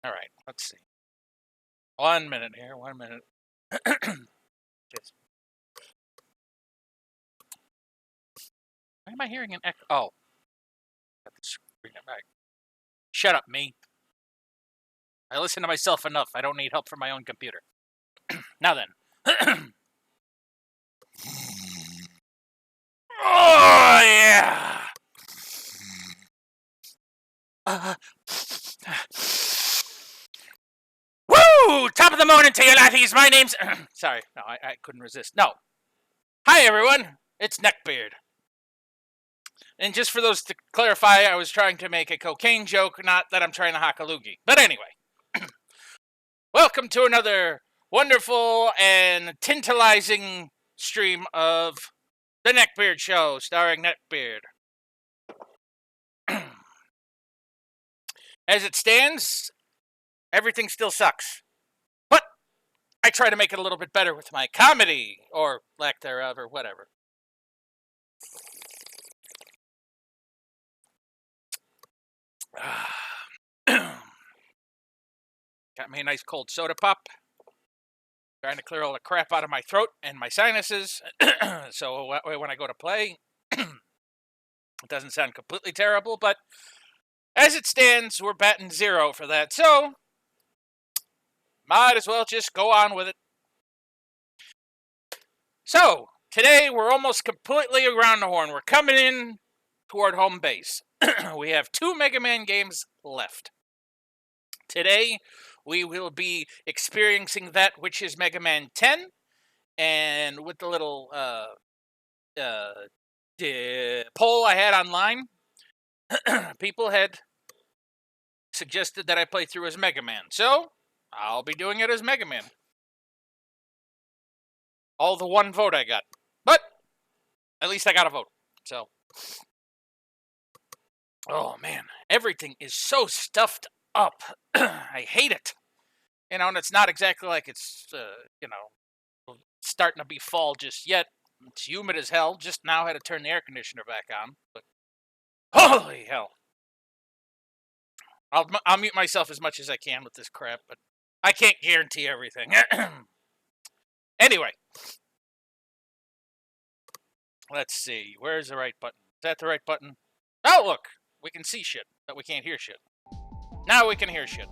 All right, let's see. 1 minute here, 1 minute. Just... Why am I hearing an echo? Oh. Got the screen back. Shut up, me. I listen to myself enough. I don't need help from my own computer. Now then. Oh, yeah! Woo! Top of the morning to you, lathies. My name's... Sorry. No, I couldn't resist. No. Hi, everyone. It's NeckBear'd. And just for those to clarify, I was trying to make a cocaine joke, not that I'm trying to hack a loogie. But anyway. Welcome to another wonderful and tantalizing stream of the NeckBear'd Show, starring NeckBear'd. As it stands, everything still sucks. But I try to make it a little bit better with my comedy, or lack thereof, or whatever. Got me a nice cold soda pop. Trying to clear all the crap out of my throat and my sinuses. So when I go to play, it doesn't sound completely terrible, but as it stands, we're batting 0 for that. So might as well just go on with it. So today we're almost completely around the horn. We're coming in toward home base. We have 2 Mega Man games left. Today we will be experiencing that which is Mega Man 10, and with the little poll I had online, people had suggested that I play through as Mega Man, so I'll be doing it as Mega Man. All the 1 vote I got, but at least I got a vote, so. Oh man, everything is so stuffed up. I hate it. You know, and it's not exactly like it's, starting to be fall just yet. It's humid as hell. Just now had to turn the air conditioner back on. But holy hell. I'll mute myself as much as I can with this crap, but I can't guarantee everything. Anyway. Let's see. Where's the right button? Is that the right button? Oh, look. We can see shit, but we can't hear shit. Now we can hear shit.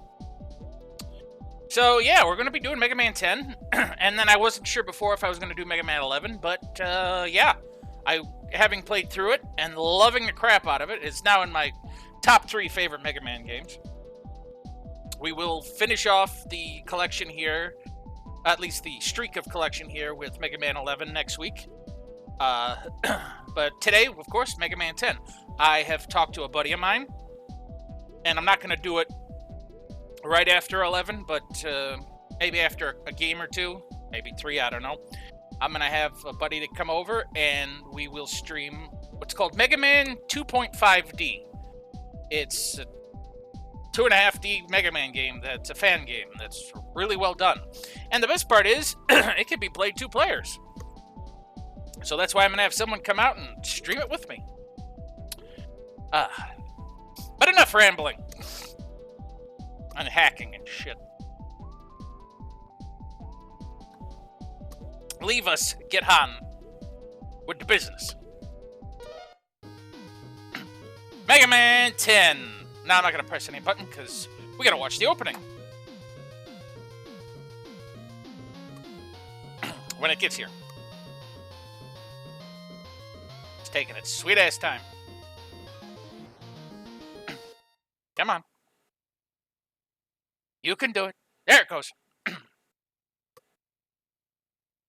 So, yeah, we're going to be doing Mega Man 10. And then I wasn't sure before if I was going to do Mega Man 11. But, yeah. Having played through it and loving the crap out of it, it's now in my top 3 favorite Mega Man games. We will finish off the collection here, at least the streak of collection here, with Mega Man 11 next week. But today, of course, Mega Man 10. I have talked to a buddy of mine, and I'm not going to do it right after 11, but maybe after a game or 2, maybe 3, I don't know. I'm going to have a buddy to come over, and we will stream what's called Mega Man 2.5D. It's a 2.5D Mega Man game that's a fan game that's really well done. And the best part is, it can be played 2 players. So that's why I'm going to have someone come out and stream it with me. But enough rambling. And hacking and shit. Leave us get on with the business. Mega Man 10. Now I'm not going to press any button because we got to watch the opening. When it gets here. It's taking its sweet ass time. Come on. You can do it. There it goes.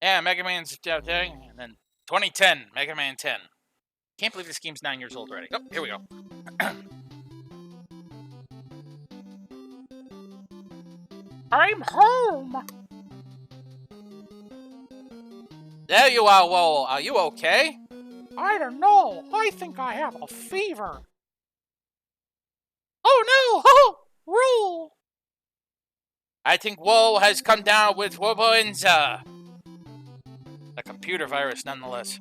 Yeah, Mega Man's out there. And then 2010, Mega Man 10. Can't believe this game's 9 years old already. Oh, here we go. I'm home. There you are, Whoa. Are you okay? I don't know. I think I have a fever. Oh no! Oh, roll! I think Woe has come down with Woboenza. A computer virus, nonetheless.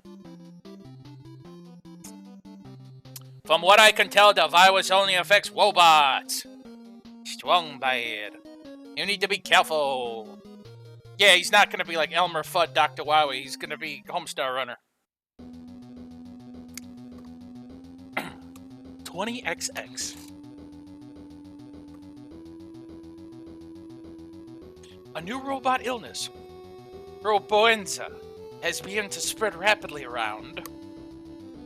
From what I can tell, the virus only affects Wobots. strong bad. You need to be careful. Yeah, he's not going to be like Elmer Fudd, Dr. Wowie. He's going to be Homestar Runner. 20XX. A new robot illness, Roboenza, has begun to spread rapidly around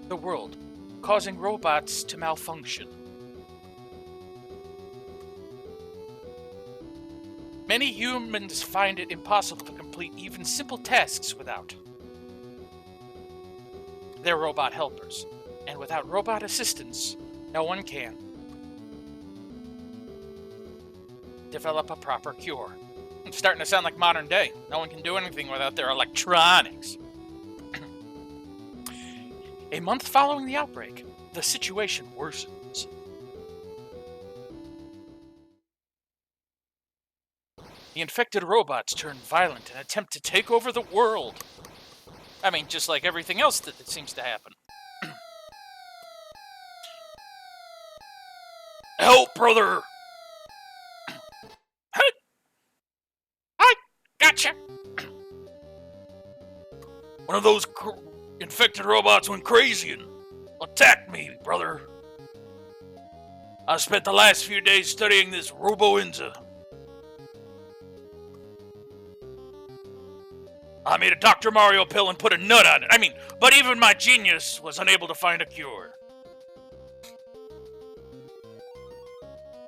the world, causing robots to malfunction. Many humans find it impossible to complete even simple tasks without their robot helpers. And without robot assistance, no one can develop a proper cure. It's starting to sound like modern day. No one can do anything without their electronics. A month following the outbreak, the situation worsens. The infected robots turn violent and attempt to take over the world. I mean, just like everything else that seems to happen. Help, brother! I gotcha! One of those infected robots went crazy and attacked me, brother. I spent the last few days studying this Roboenza. I made a Dr. Mario pill and put a nut on it. But even my genius was unable to find a cure.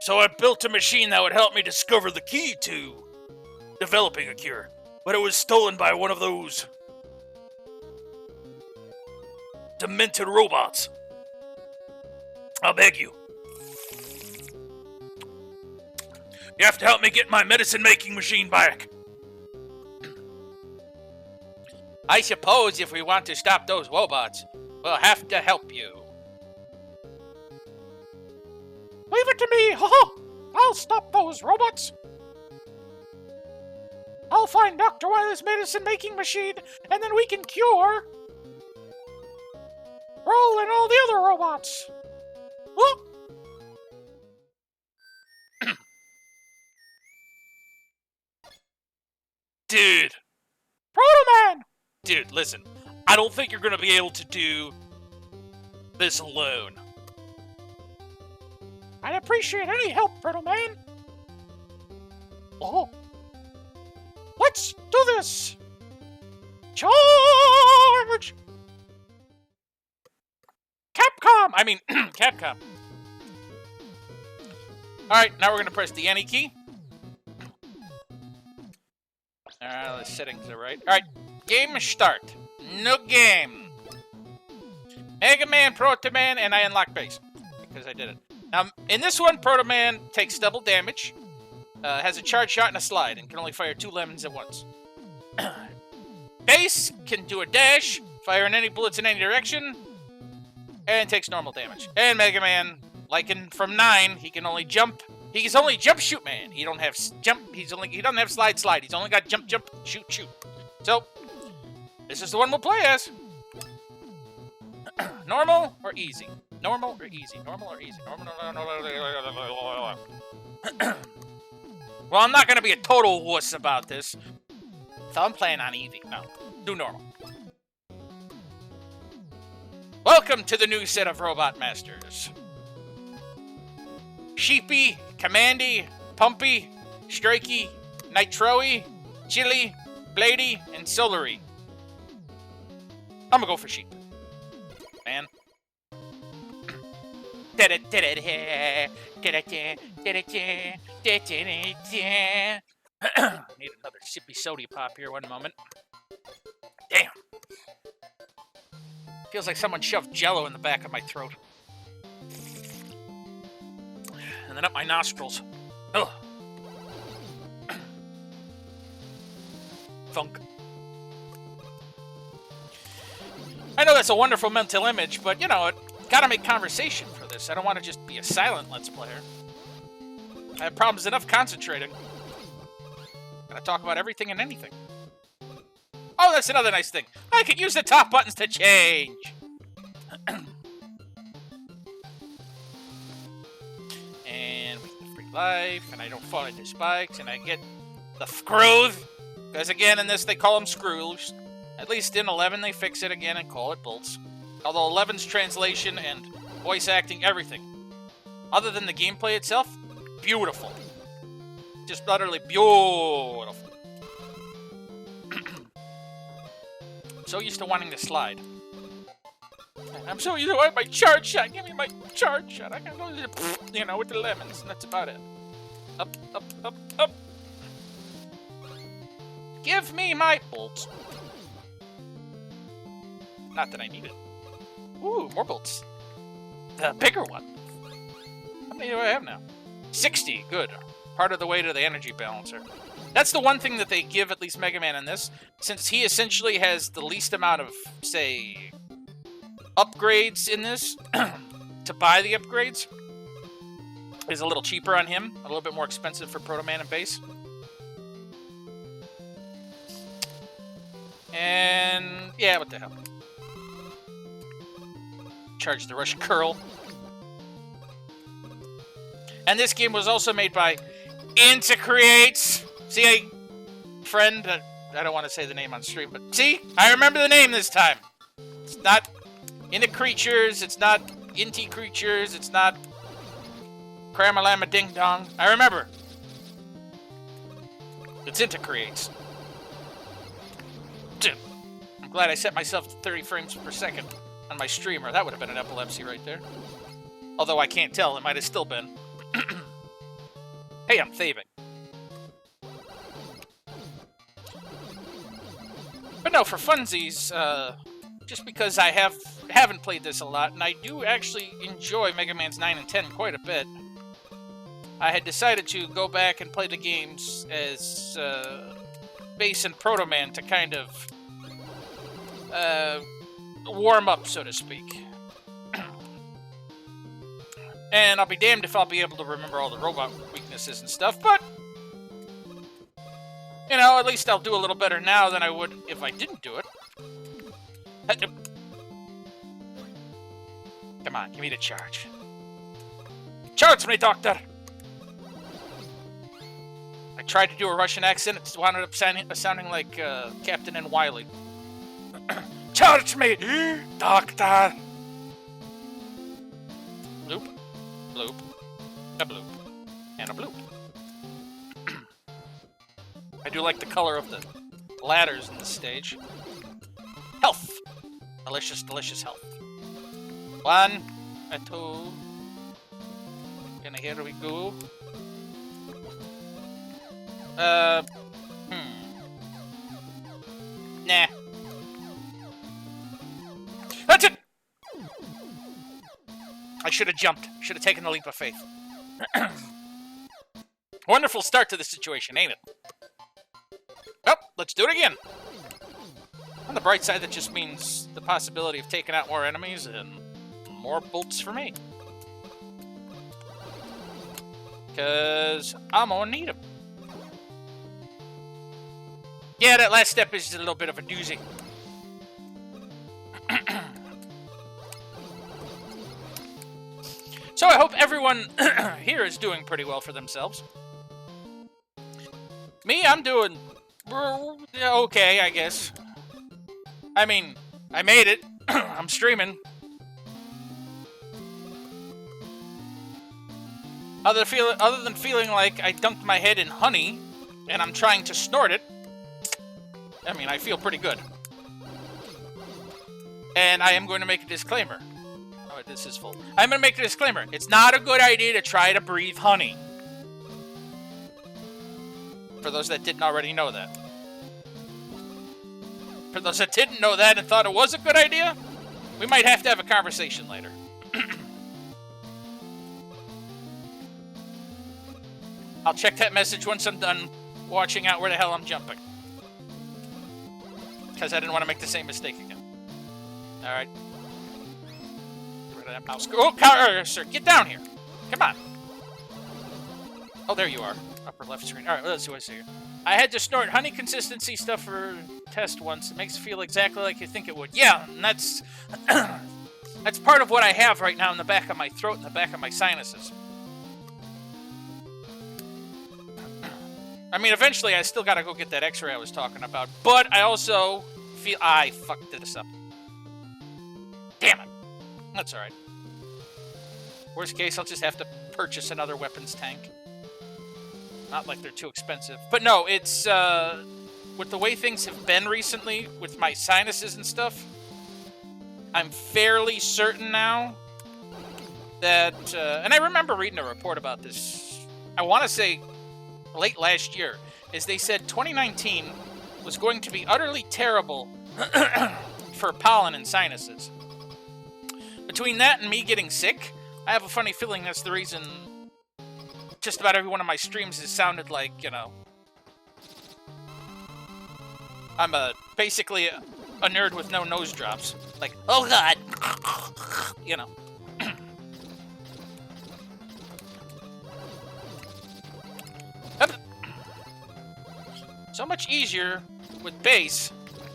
So I built a machine that would help me discover the key to developing a cure. But it was stolen by one of those demented robots. I'll beg you. You have to help me get my medicine-making machine back. I suppose if we want to stop those robots, we'll have to help you. Leave it to me, haha! I'll stop those robots. I'll find Dr. Wily's medicine-making machine, and then we can cure Roll and all the other robots. Whoop! Dude. Proto-Man! Dude, listen. I don't think you're gonna be able to do this alone. I'd appreciate any help, Proto-Man. Oh. Let's do this! Charge! Capcom. Alright, now we're gonna press the N key. Alright, the settings are right. Alright, game start. No game. Mega Man, Proto Man, and I unlock base. Because I did it. Now, in this one, Proto Man takes double damage, has a charge shot and a slide, and can only fire 2 lemons at once. Base can do a dash, fire any bullets in any direction, and takes normal damage. And Mega Man, like from 9, he can only jump. He's only jump shoot man. He don't have jump. He doesn't have slide. He's only got jump shoot. So this is the one we'll play as. Normal or easy? Normal or easy? Normal or easy? Well, I'm not gonna be a total wuss about this, so I'm playing on easy. No, do normal. Welcome to the new set of Robot Masters. Sheepy, Commandy, Pumpy, Strikey, Nitro-y, Chili, Blady, and Solery. I'm gonna go for Sheep. Man. Need another sippy soda pop here, one moment. Damn. Feels like someone shoved Jell-O in the back of my throat. And then up my nostrils. Ugh. Thunk. I know that's a wonderful mental image, but, you know, gotta make conversation for this. I don't want to just be a silent Let's Player. I have problems enough concentrating. Gotta talk about everything and anything. Oh, that's another nice thing. I can use the top buttons to change. And we can life, and I don't fall into spikes, and I get the screws. Because again, in this they call them screws. At least in 11 they fix it again and call it bolts. Although 11's translation and voice acting, everything, other than the gameplay itself, beautiful. Just utterly beautiful. I'm so used to wanting to slide. I'm so used to wanting my charge shot. Give me my charge shot. I can go, you know, with the lemons, and that's about it. Up, up, up, up. Give me my bolts. Not that I need it. Ooh, more bolts. The bigger one. How many do I have now? 60. Good. Part of the way to the energy balancer. That's the one thing that they give at least Mega Man in this, since he essentially has the least amount of, say, upgrades in this. To buy the upgrades is a little cheaper on him, a little bit more expensive for Proto Man and Base. And yeah, what the hell? Charge the Rush Curl. And this game was also made by Creates. See, friend, I don't want to say the name on stream, but see, I remember the name this time. It's not Into Creatures, it's not Inti Creatures, it's not Cramalama Ding Dong. I remember. It's Into Creates. I'm glad I set myself to 30 frames per second on my streamer. That would have been an epilepsy right there. Although I can't tell, it might have still been. Hey, I'm thieving. But no, for funsies, just because I haven't played this a lot, and I do actually enjoy Mega Man's 9 and 10 quite a bit, I had decided to go back and play the games as Base and Proto Man to kind of warm up, so to speak. And I'll be damned if I'll be able to remember all the robot weaknesses and stuff, but you know, at least I'll do a little better now than I would if I didn't do it. Come on, give me the charge. Charge me, Doctor! I tried to do a Russian accent, it wound up sounding like Captain N. Wiley. Charge me, Doctor! Bloop, bloop, a bloop, and a bloop. I do like the color of the ladders in this stage. Health! Delicious, delicious health. 1, 2. And here we go. Nah. That's it! I should have jumped. Should have taken the leap of faith. Wonderful start to the situation, ain't it? Oh, let's do it again. On the bright side, that just means the possibility of taking out more enemies and more bolts for me. Because I'm gonna need them. Yeah, that last step is a little bit of a doozy. So I hope everyone here is doing pretty well for themselves. Me, I'm doing okay, I guess. I mean, I made it. I'm streaming. Other than feeling like I dunked my head in honey and I'm trying to snort it, I mean, I feel pretty good. And I am going to make a disclaimer. Oh, this is full. I'm going to make a disclaimer. It's not a good idea to try to breathe honey. For those that didn't already know that. For those that didn't know that and thought it was a good idea, we might have to have a conversation later. I'll check that message once I'm done watching out where the hell I'm jumping. Because I didn't want to make the same mistake again. Alright. Get rid of that mouse. Oh, sir, get down here. Come on. Oh, there you are. Upper left screen. Alright, let's see what I see here. I had to snort honey consistency stuff for test once. It makes it feel exactly like you think it would. Yeah, and that's... that's part of what I have right now in the back of my throat and the back of my sinuses. I mean, eventually I still gotta go get that x-ray I was talking about, but I also feel... I fucked this up. Damn it. That's alright. Worst case, I'll just have to purchase another weapons tank. Not like they're too expensive. But no, it's, with the way things have been recently, with my sinuses and stuff, I'm fairly certain now that, and I remember reading a report about this, I want to say late last year, is they said 2019 was going to be utterly terrible for pollen and sinuses. Between that and me getting sick, I have a funny feeling that's the reason just about every one of my streams has sounded like, you know, I'm basically a nerd with no nose drops. Like, oh god, you know. So much easier with base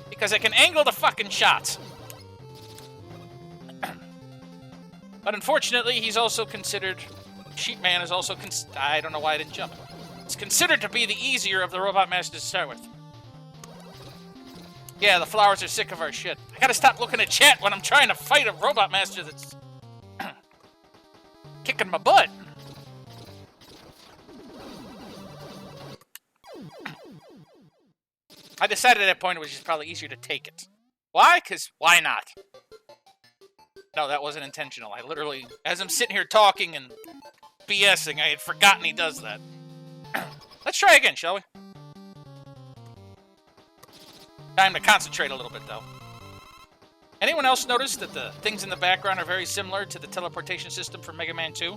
because I can angle the fucking shots. But unfortunately, he's also considered... Sheepman is also... I don't know why I didn't jump. It's considered to be the easier of the Robot Masters to start with. Yeah, the flowers are sick of our shit. I gotta stop looking at chat when I'm trying to fight a Robot Master that's... kicking my butt. I decided at that point it was just probably easier to take it. Why? Because why not? No, that wasn't intentional. I literally, as I'm sitting here talking and BSing, I had forgotten he does that. Let's try again, shall we? Time to concentrate a little bit, though. Anyone else notice that the things in the background are very similar to the teleportation system from Mega Man 2?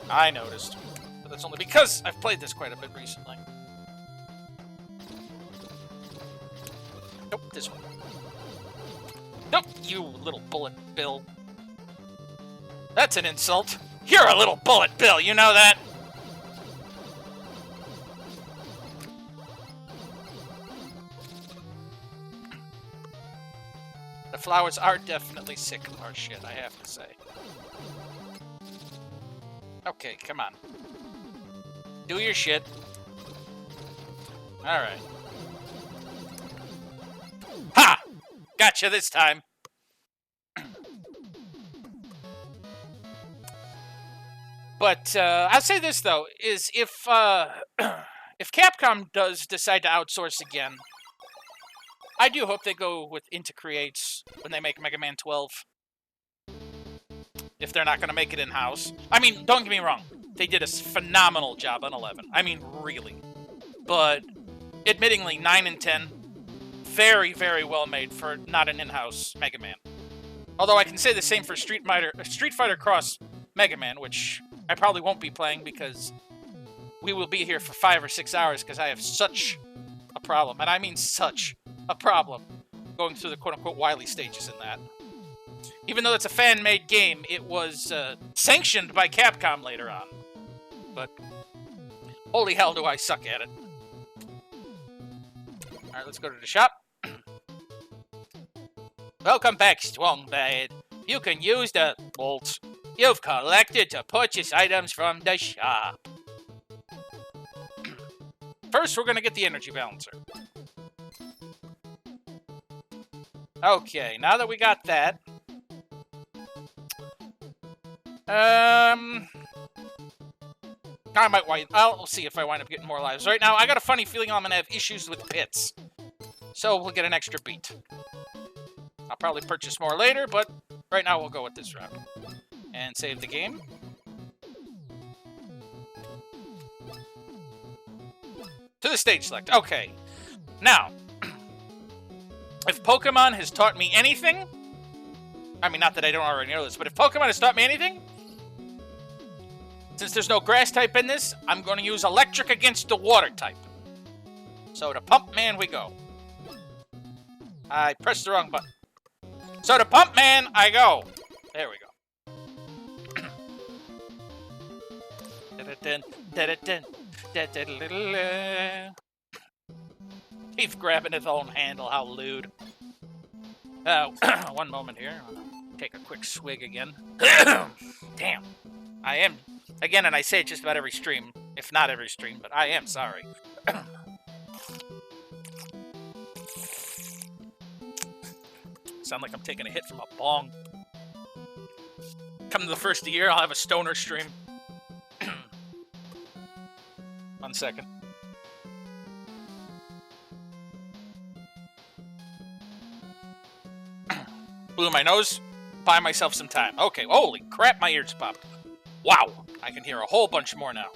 I noticed. But that's only because I've played this quite a bit recently. Nope, this one. Nope, you little bullet bill. That's an insult. You're a little bullet bill, you know that? The flowers are definitely sick of our shit, I have to say. Okay, come on. Do your shit. Alright. Ha! Gotcha this time. But I'll say this though, is if Capcom does decide to outsource again, I do hope they go with Into Creates when they make Mega Man 12. If they're not going to make it in-house. I mean, don't get me wrong. They did a phenomenal job on 11. I mean, really. But, admittingly, 9 and 10, very, very well made for not an in-house Mega Man. Although I can say the same for Street Fighter Cross Mega Man, which I probably won't be playing because we will be here for 5 or 6 hours because I have such a problem. And I mean such a problem going through the quote-unquote Wily stages in that. Even though it's a fan-made game, it was sanctioned by Capcom later on. But holy hell do I suck at it. Alright, let's go to the shop. Welcome back, Strongbad. You can use the bolts you've collected to purchase items from the shop. First, we're going to get the energy balancer. Okay, now that we got that... I'll see if I wind up getting more lives. Right now, I got a funny feeling I'm going to have issues with pits. So we'll get an extra beat. I'll probably purchase more later, but right now we'll go with this route. And save the game. To the stage select. Okay. Now, if Pokemon has taught me anything... I mean, not that I don't already know this, but if Pokemon has taught me anything... Since there's no grass type in this, I'm going to use electric against the water type. So to Pump Man we go. I pressed the wrong button. So to Pump Man I go. There we go. He's grabbing his own handle, how lewd. One moment here. I'll take a quick swig again. Damn. I am Again, and I say it just about every stream, if not every stream, but I am sorry. Sound like I'm taking a hit from a bong. Come to the first of the year, I'll have a stoner stream. 1 second. Blew my nose. Buy myself some time. Okay, holy crap, my ears popped. Wow, I can hear a whole bunch more now.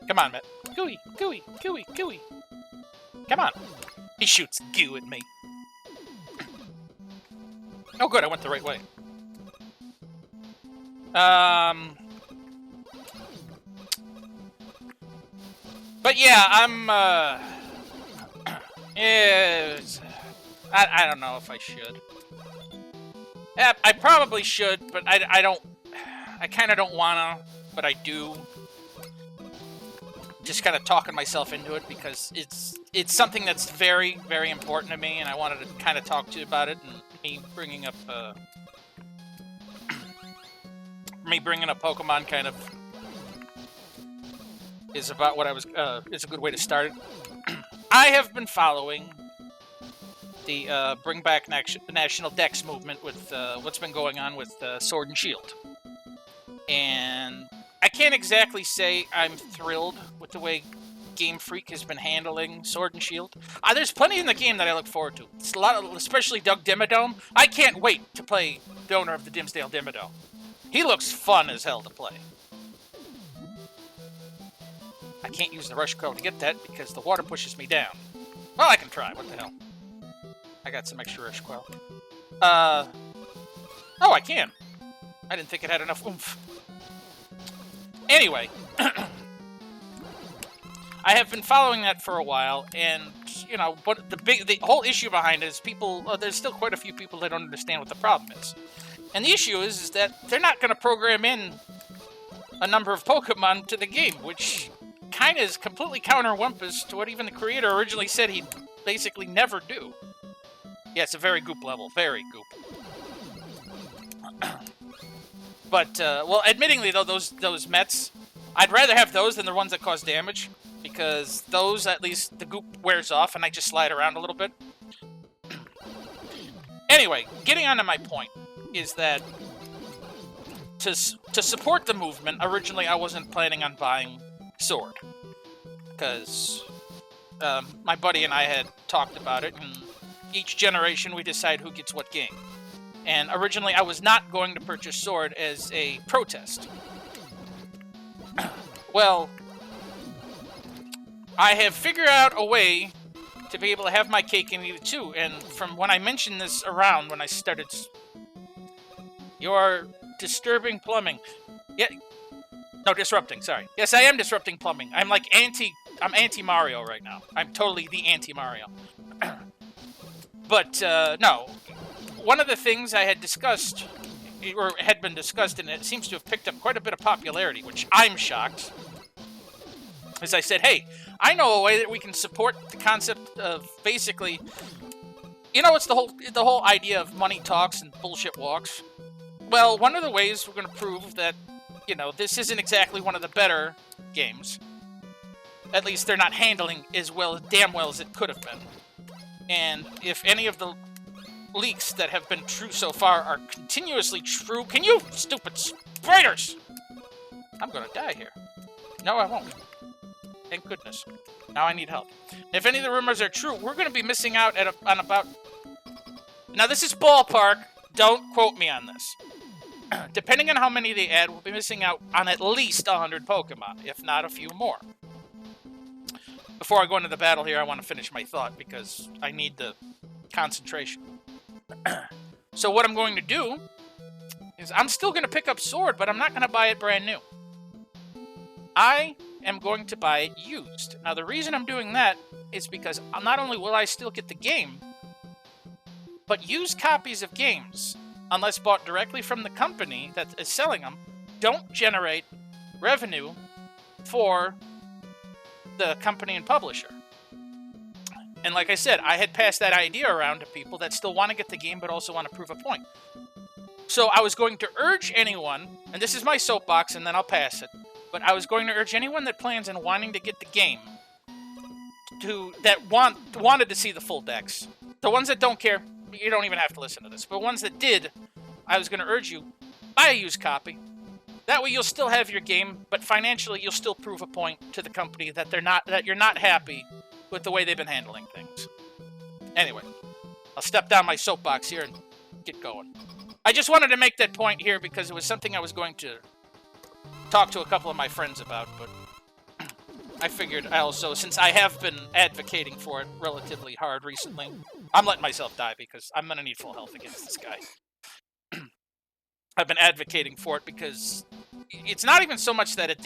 Come on, Matt. Gooey, gooey, gooey, gooey. Come on. He shoots goo at me. Oh, good, I went the right way. But yeah, I'm, yeah, I don't know if I should. Yeah, I probably should, but I don't, I kind of don't wanna, but I do. Just kind of talking myself into it because it's something that's very, very important to me, and I wanted to kind of talk to you about it, and me bringing up Pokemon kind of is about what I was, it's a good way to start it. I have been following the Bring Back National Dex movement with what's been going on with Sword and Shield. And I can't exactly say I'm thrilled with the way Gamefreak has been handling Sword and Shield. There's plenty in the game that I look forward to. It's a lot of, especially Doug Dimmadome. I can't wait to play Donor of the Dimsdale Dimmadome. He looks fun as hell to play. I can't use the Rush Coil to get that because the water pushes me down. Well, I can try. What the hell? I got some extra Rush Coil. Oh, I can. I didn't think it had enough oomph. Anyway, I have been following that for a while, and you know, but the whole issue behind it is people. There's still quite a few people that don't understand what the problem is, and the issue is that they're not going to program in a number of Pokemon to the game, which kind of is completely counter-wumpus to what even the creator originally said he'd basically never do. Yeah, it's a very goop level, very goop. But, well, admittingly, though, those Mets, I'd rather have those than the ones that cause damage, because those, at least, the goop wears off, and I just slide around a little bit. Anyway, getting on to my point, is that to support the movement, originally I wasn't planning on buying Sword, because my buddy and I had talked about it, and each generation we decide who gets what game. And originally, I was not going to purchase Sword as a protest. Well, I have figured out a way to be able to have my cake and eat it too. And from when I mentioned this around, when I started... You're disturbing plumbing. Yeah. No, disrupting, sorry. Yes, I am disrupting plumbing. I'm like I'm anti-Mario right now. I'm totally the anti-Mario. But, no. One of the things I had discussed, or had been discussed, and it seems to have picked up quite a bit of popularity, which I'm shocked, is I said, hey, I know a way that we can support the concept of basically, you know, it's the whole idea of money talks and bullshit walks. Well, one of the ways we're going to prove that, you know, this isn't exactly one of the better games. At least they're not handling as well, damn well as it could have been. And if any of the leaks that have been true so far are continuously true... Can you, stupid spiders! I'm gonna die here. No, I won't. Thank goodness. Now I need help. If any of the rumors are true, we're gonna be missing out on about... Now, this is ballpark. Don't quote me on this. Depending on how many they add, we'll be missing out on at least 100 Pokemon, if not a few more. Before I go into the battle here, I want to finish my thought, because I need the concentration. So what I'm going to do is I'm still going to pick up Sword, but I'm not going to buy it brand new. I am going to buy it used. Now, the reason I'm doing that is because not only will I still get the game, but used copies of games, unless bought directly from the company that is selling them, don't generate revenue for the company and publisher. And like I said, I had passed that idea around to people that still want to get the game but also want to prove a point. So I was going to urge anyone, and this is my soapbox and then I'll pass it, but I was going to urge anyone that plans on wanting to get the game wanted to see the full decks. The ones that don't care, you don't even have to listen to this. But ones that did, I was going to urge you, buy a used copy. That way you'll still have your game, but financially you'll still prove a point to the company that you're not happy with the way they've been handling things. Anyway, I'll step down my soapbox here and get going. I just wanted to make that point here because it was something I was going to talk to a couple of my friends about, but I figured I also, since I have been advocating for it relatively hard recently, I'm letting myself die because I'm going to need full health against this guy. I've been advocating for it because it's not even so much that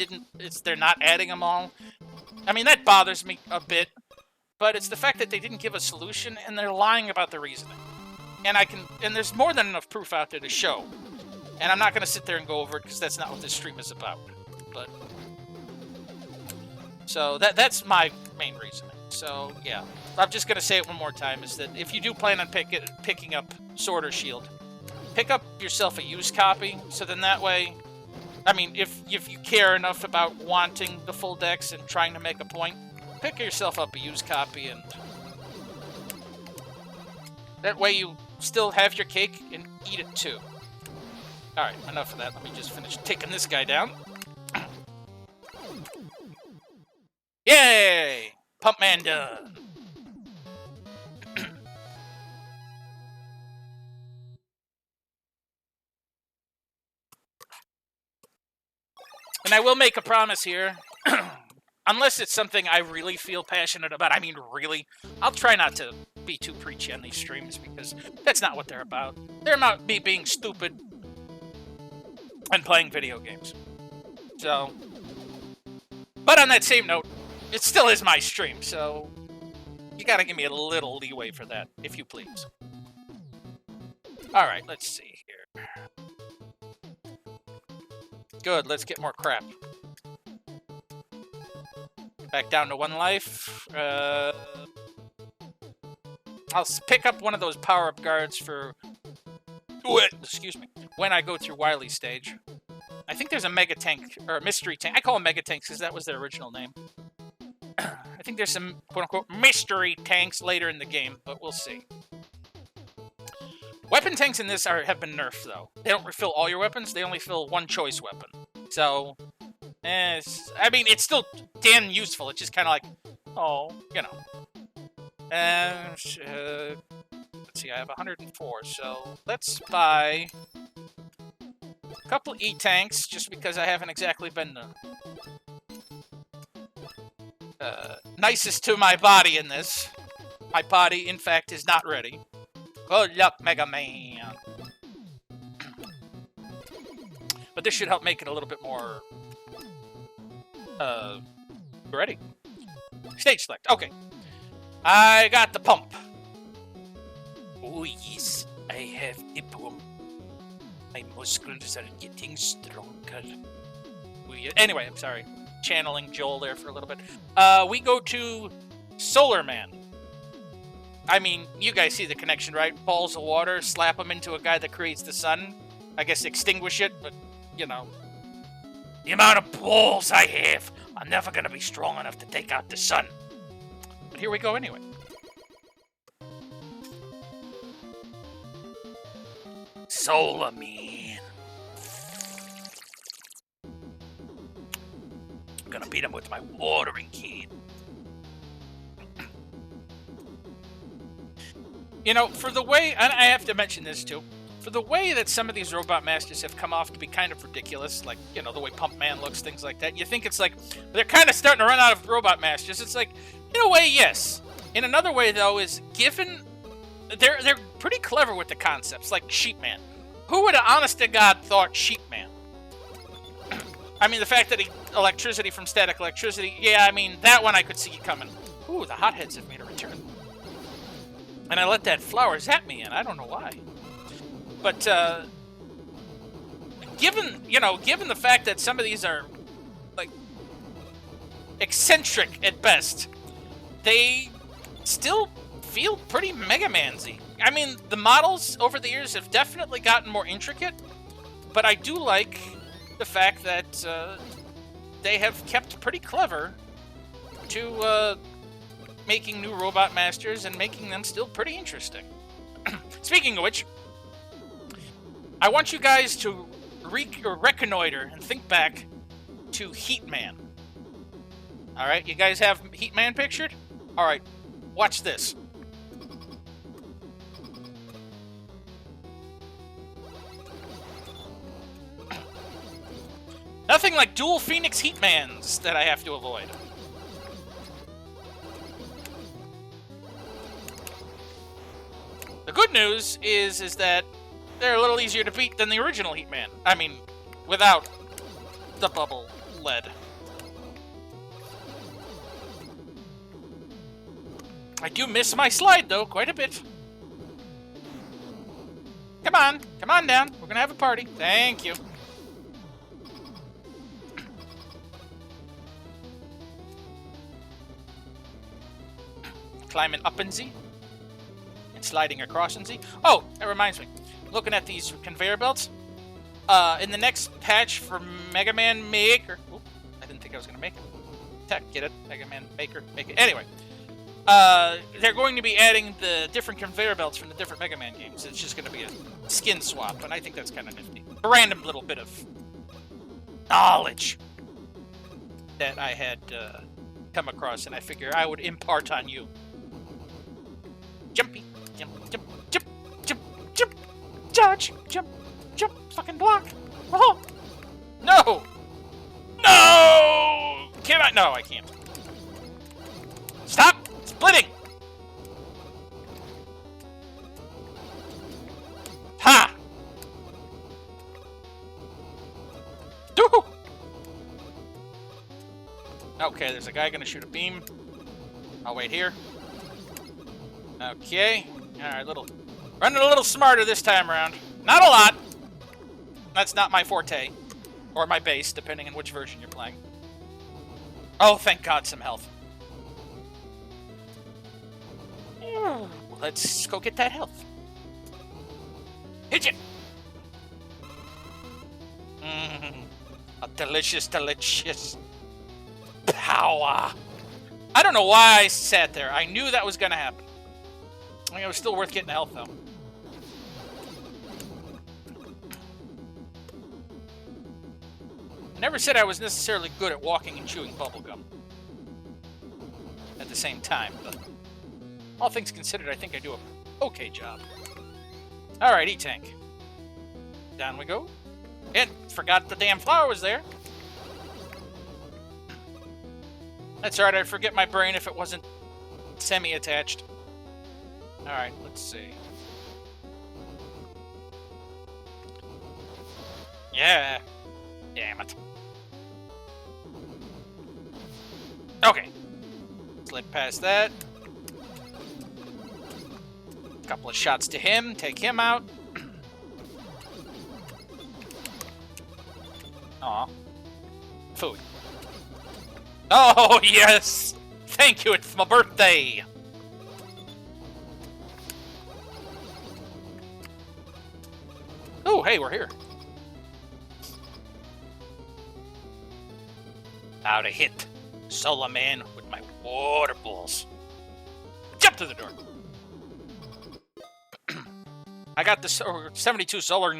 they're not adding them all. I mean, that bothers me a bit, but it's the fact that they didn't give a solution and they're lying about the reasoning. And there's more than enough proof out there to show. And I'm not going to sit there and go over it because that's not what this stream is about. But so that's my main reasoning. So yeah, I'm just gonna say it one more time: is that if you do plan on picking up Sword or Shield, pick up yourself a used copy. So then that way, I mean, if you care enough about wanting the full decks and trying to make a point, pick yourself up a used copy, and that way you still have your cake and eat it too. All right, enough of that. Let me just finish taking this guy down. Yay! Pump Man done. And I will make a promise here. Unless it's something I really feel passionate about, I mean really, I'll try not to be too preachy on these streams because that's not what they're about. They're about me being stupid and playing video games. So, but on that same note, it still is my stream, so you gotta give me a little leeway for that, if you please. Alright, let's see here. Good, let's get more crap. Back down to 1 life. I'll pick up one of those power-up guards for... excuse me. When I go through Wily's stage. I think there's a Mega Tank, or a Mystery Tank. I call them Mega Tanks because that was their original name. I think there's some, quote-unquote, mystery tanks later in the game, but we'll see. Weapon tanks in this have been nerfed, though. They don't refill all your weapons, they only fill one choice weapon. So, I mean, it's still damn useful. It's just kind of like, oh, you know. Let's see, I have 104, so let's buy a couple E-tanks, just because I haven't exactly been nicest to my body in this. My body, in fact, is not ready. Good luck, Mega Man. But this should help make it a little bit more ready. Stage select. Okay. I got the pump. Oh yes, I have the pump. My muscles are getting stronger. Anyway, I'm sorry. Channeling Joel there for a little bit. We go to Solar Man. I mean, you guys see the connection, right? Balls of water, slap them into a guy that creates the sun. I guess extinguish it, but, you know. The amount of balls I have, I'm never going to be strong enough to take out the sun. But here we go anyway. Solar Man. I'm gonna beat him with my watering can. You know, for the way, and I have to mention this too, for the way that some of these Robot Masters have come off to be kind of ridiculous, like, you know, the way Pump Man looks, things like that, you think it's like, they're kind of starting to run out of Robot Masters. It's like, in a way, yes. In another way, though, is given, they're pretty clever with the concepts, like Sheep Man. Who would have, honest to God, thought Sheep Man? I mean, the fact that electricity from static electricity, yeah, I mean, that one I could see coming. Ooh, the hotheads have made a return. And I let that flower zap me in. I don't know why. But, given the fact that some of these are, like, eccentric at best, they still feel pretty Mega Man-y. I mean, the models over the years have definitely gotten more intricate, but I do like the fact that they have kept pretty clever to making new Robot Masters and making them still pretty interesting. Speaking of which, I want you guys to reconnoiter and think back to Heatman. Alright, you guys have Heatman pictured? Alright, watch this. Nothing like dual Phoenix Heatmans that I have to avoid. The good news is that they're a little easier to beat than the original Heatman. I mean, without the bubble lead. I do miss my slide, though, quite a bit. Come on down. We're gonna have a party. Thank you. Climbing up and Z. And sliding across and Z. Oh, that reminds me. Looking at these conveyor belts. In the next patch for Mega Man Maker. Oop, I didn't think I was gonna make it. Tech, get it? Mega Man Maker, make it. Anyway. They're going to be adding the different conveyor belts from the different Mega Man games. It's just going to be a skin swap, and I think that's kind of nifty. A random little bit of knowledge that I had come across, and I figure I would impart on you. Jumpy, jump, jump, jump, jump, jump, dodge, jump, jump, fucking block. Oh, no, no, can I? No, I can't. Stop splitting. Ha! Doo! Okay, there's a guy gonna shoot a beam. I'll wait here. Okay. Alright, running a little smarter this time around. Not a lot. That's not my forte. Or my base, depending on which version you're playing. Oh, thank God, some health. Let's go get that health. Hit you! A delicious, delicious power. I don't know why I sat there. I knew that was going to happen. I mean, it was still worth getting the health, though. I never said I was necessarily good at walking and chewing bubblegum at the same time, but all things considered, I think I do an okay job. Alright, E-Tank. Down we go. And forgot the damn flower was there. That's alright, I'd forget my brain if it wasn't semi-attached. Alright, let's see. Yeah. Damn it. Okay. Slip past that. Couple of shots to him, take him out. Aw. Food. Oh, yes! Thank you, it's my birthday! Oh, hey, we're here. Now to hit Solar Man with my water balls. Jump to the door. I got this 72 solar.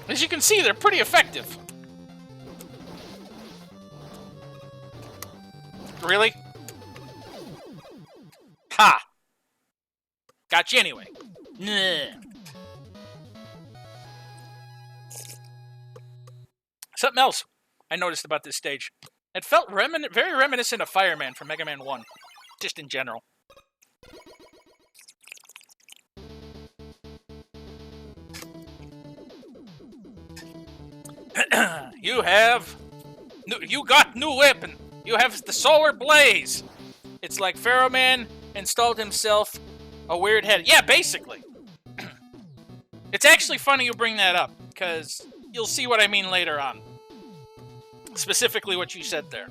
As you can see, they're pretty effective. Really? Ha! Got you anyway. Something else I noticed about this stage. It felt very reminiscent of Fireman from Mega Man 1. Just in general. You got new weapon. You have the Solar Blaze. It's like Pharaoh Man installed himself a weird head. Yeah, basically. It's actually funny you bring that up, because you'll see what I mean later on. Specifically what you said there.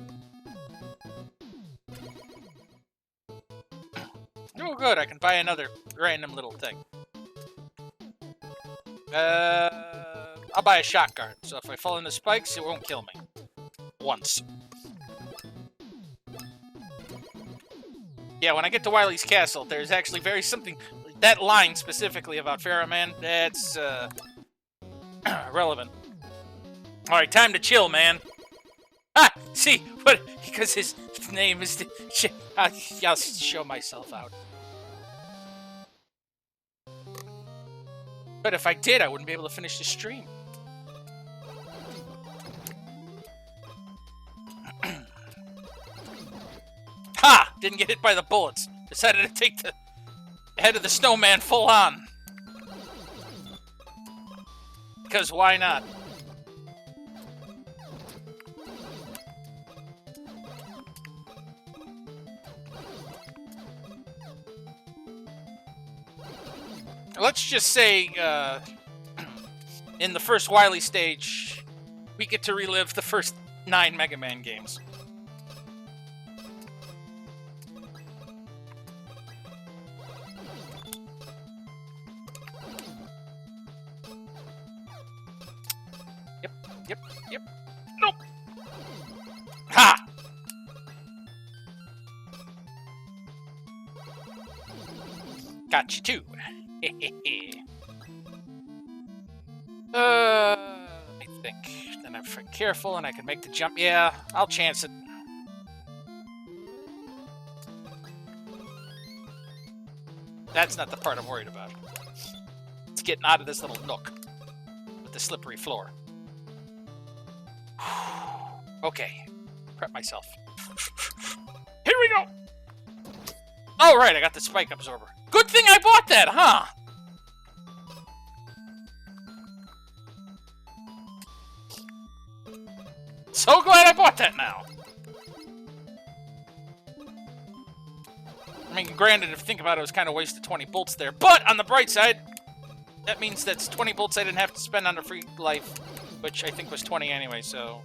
Oh, good. I can buy another random little thing. I'll buy a shot guard, so if I fall into spikes, it won't kill me. Once. Yeah, when I get to Wily's Castle, there's actually something... That line specifically about Pharaoh Man, that's, relevant. Alright, time to chill, man. Ah! See? What? Because his name is... I'll show myself out. But if I did, I wouldn't be able to finish the stream. Ha! Didn't get hit by the bullets. Decided to take the head of the snowman full on. Because why not? Let's just say, in the first Wily stage, we get to relive the first 9 Mega Man games. Yep. Nope. Ha! Got you too. Let me think. Then I'm careful and I can make the jump. Yeah, I'll chance it. That's not the part I'm worried about. It's getting out of this little nook with the slippery floor. Okay. Prep myself. Here we go! Oh, right, I got the spike absorber. Good thing I bought that, huh? So glad I bought that now. I mean, granted, if you think about it, it was kind of wasted 20 bolts there. But, on the bright side, that means that's 20 bolts I didn't have to spend on a free life, which I think was 20 anyway, so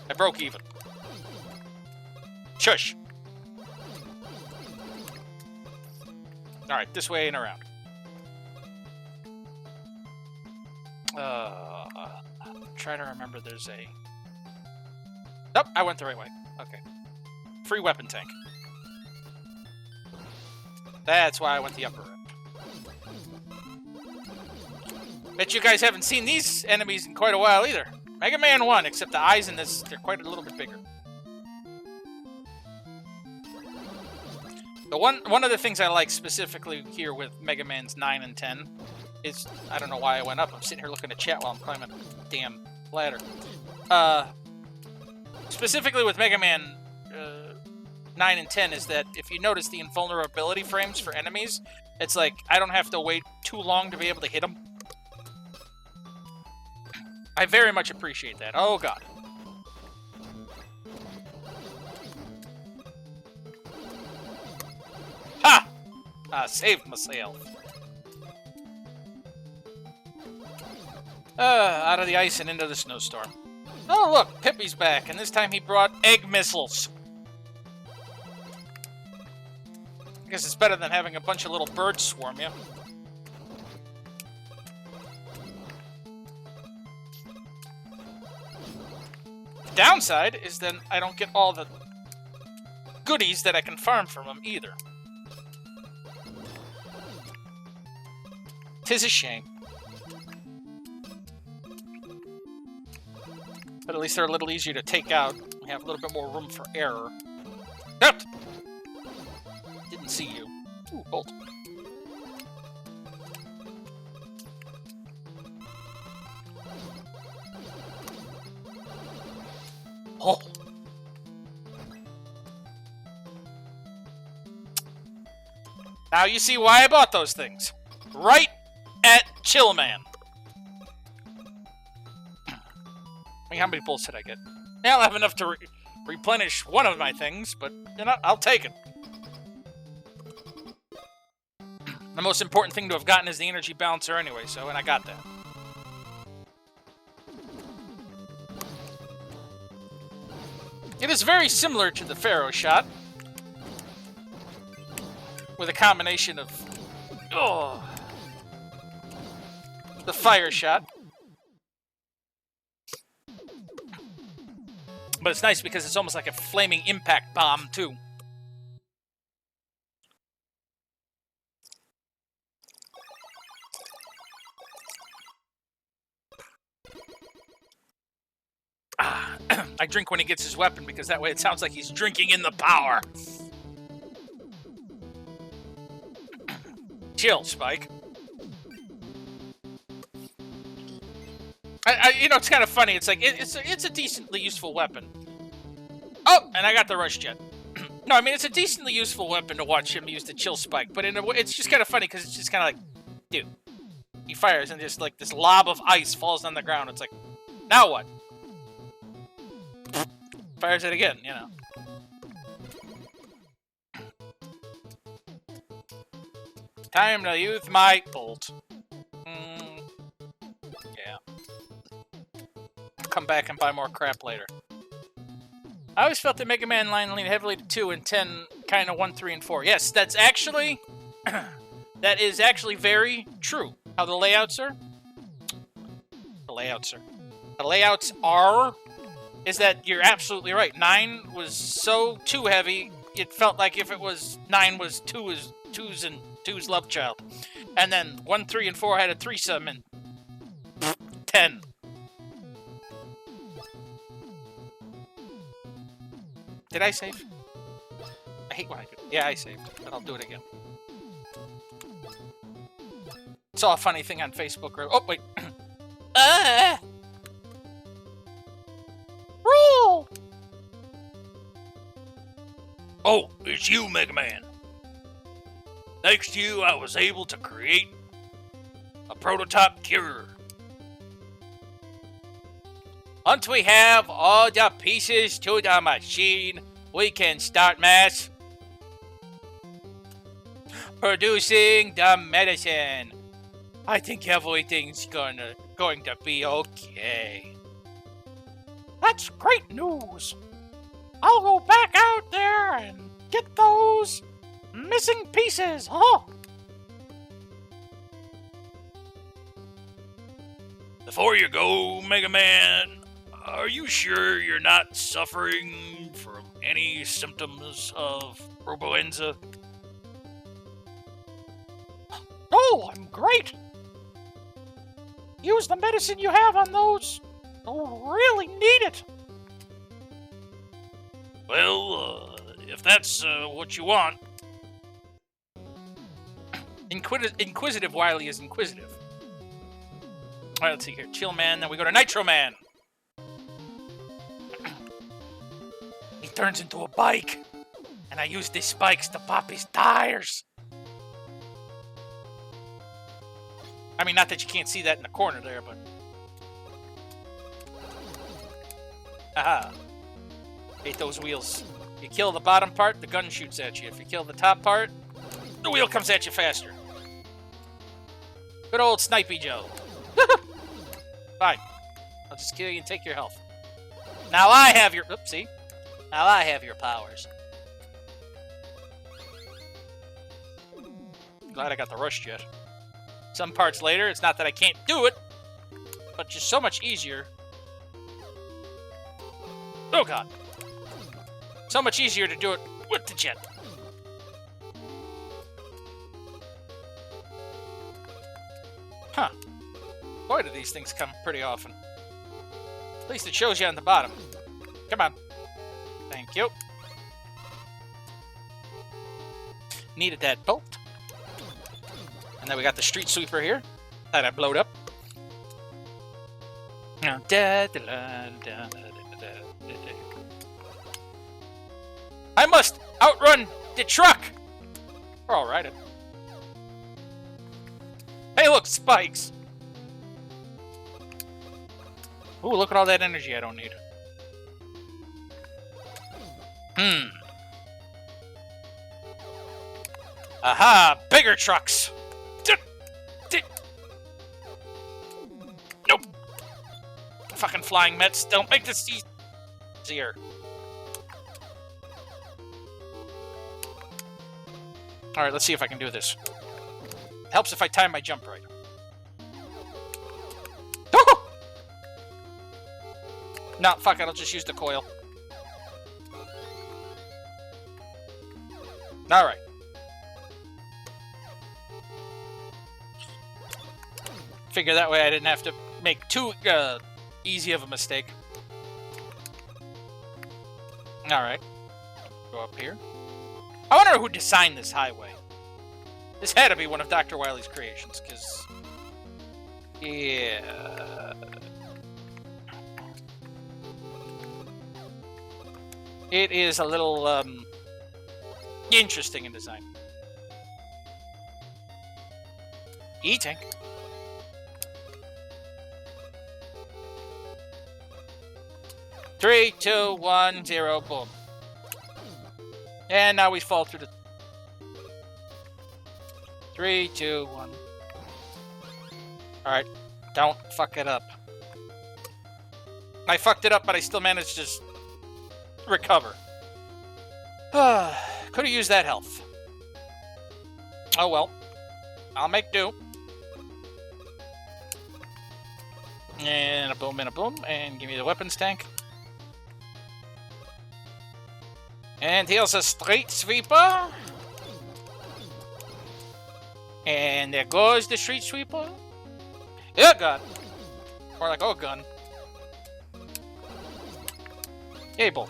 I broke even. Shush. Alright, this way and around. Try to remember there's a... Nope, I went the right way. Okay. Free weapon tank. That's why I went the upper ramp. Bet you guys haven't seen these enemies in quite a while either. Mega Man 1, except the eyes in this, they're quite a little bit bigger. The one of the things I like specifically here with Mega Man's 9 and 10 is, I don't know why I went up. I'm sitting here looking at chat while I'm climbing a damn ladder. Specifically with Mega Man 9 and 10 is that if you notice the invulnerability frames for enemies, it's like I don't have to wait too long to be able to hit them. I very much appreciate that. Oh, God. Ha! Saved myself. Out of the ice and into the snowstorm. Oh, look, Pippi's back, and this time he brought egg missiles. I guess it's better than having a bunch of little birds swarm you. The downside is then I don't get all the goodies that I can farm from them either. 'Tis a shame. But at least they're a little easier to take out. We have a little bit more room for error. Yep! Didn't see you. Ooh, bolt. Oh! Now you see why I bought those things. Right at Chillman. I mean, how many bolts did I get? Yeah, I'll have enough to replenish one of my things, but you know, I'll take it. The most important thing to have gotten is the energy balancer anyway, so, and I got that. is very similar to the Pharaoh shot, with a combination of the fire shot. But it's nice because it's almost like a flaming impact bomb, too. I drink when he gets his weapon because that way it sounds like he's drinking in the power. Chill, Spike. You know, it's kind of funny. It's like it's a decently useful weapon. Oh, and I got the rush jet. No, I mean it's a decently useful weapon to watch him use to chill Spike, but in a way, it's just kind of funny because it's just kind of like, dude, he fires and just like this lob of ice falls on the ground. It's like, now what? Fires it again, you know. Time to use my bolt. Yeah. Come back and buy more crap later. I always felt that Mega Man line leaned heavily to 2 and 10, kind of 1, 3, and 4. Yes, that's actually... that is actually very true. How the layouts are? The layouts are... is that you're absolutely right. 9 was so 2 heavy, it felt like if it was 9 was 2's and 2's love child. And then 1, 3, and 4 had a threesome, and 10. Did I save? I hate when I do. Yeah, I saved, but I'll do it again. Saw a funny thing on Facebook. Oh, wait. Roll! Oh, it's you, Mega Man. Thanks to you, I was able to create a prototype cure. Once we have all the pieces to the machine, we can start mass producing the medicine. I think everything's going to be okay. That's great news. I'll go back out there and get those missing pieces, huh? Before you go, Mega Man, are you sure you're not suffering from any symptoms of roboenza? No, I'm great. Use the medicine you have on those. You'll really need it. Well, if that's what you want. Inquisitive Wily is inquisitive. Alright, let's see here. Chill Man, then we go to Nitro Man. He turns into a bike, and I use these spikes to pop his tires. I mean, not that you can't see that in the corner there, but... Aha. Hate those wheels. You kill the bottom part, the gun shoots at you. If you kill the top part, the wheel comes at you faster. Good old Snipey Joe. Fine. I'll just kill you and take your health. Now I have your... Oopsie. Now I have your powers. Glad I got the rush jet. Some parts later, it's not that I can't do it, but just so much easier. Oh god. So much easier to do it with the jet. Huh. Boy, do these things come pretty often. At least it shows you on the bottom. Come on. Thank you. Needed that bolt. And then we got the street sweeper here that I blowed up. I must outrun the truck! We're all right. Hey, look, spikes! Ooh, look at all that energy I don't need. Aha! Bigger trucks! Nope! Fucking flying Mets, don't make this easier. Alright, let's see if I can do this. Helps if I time my jump right. No, fuck it, I'll just use the coil. Alright. Figure that way I didn't have to make too easy of a mistake. Alright. Go up here. I wonder who designed this highway. This had to be one of Dr. Wily's creations, because... yeah... it is a little, interesting in design. Eating. Three, 2, 1, 0, boom. And now we fall through the... 3, 2, 1. Alright, don't fuck it up. I fucked it up, but I still managed to recover. Could have used that health. Oh well. I'll make do. And a boom and a boom. And give me the weapons tank. And here's a street sweeper. And there goes the street sweeper. Yeah, gun. Or like, oh, gun. Yay, bull.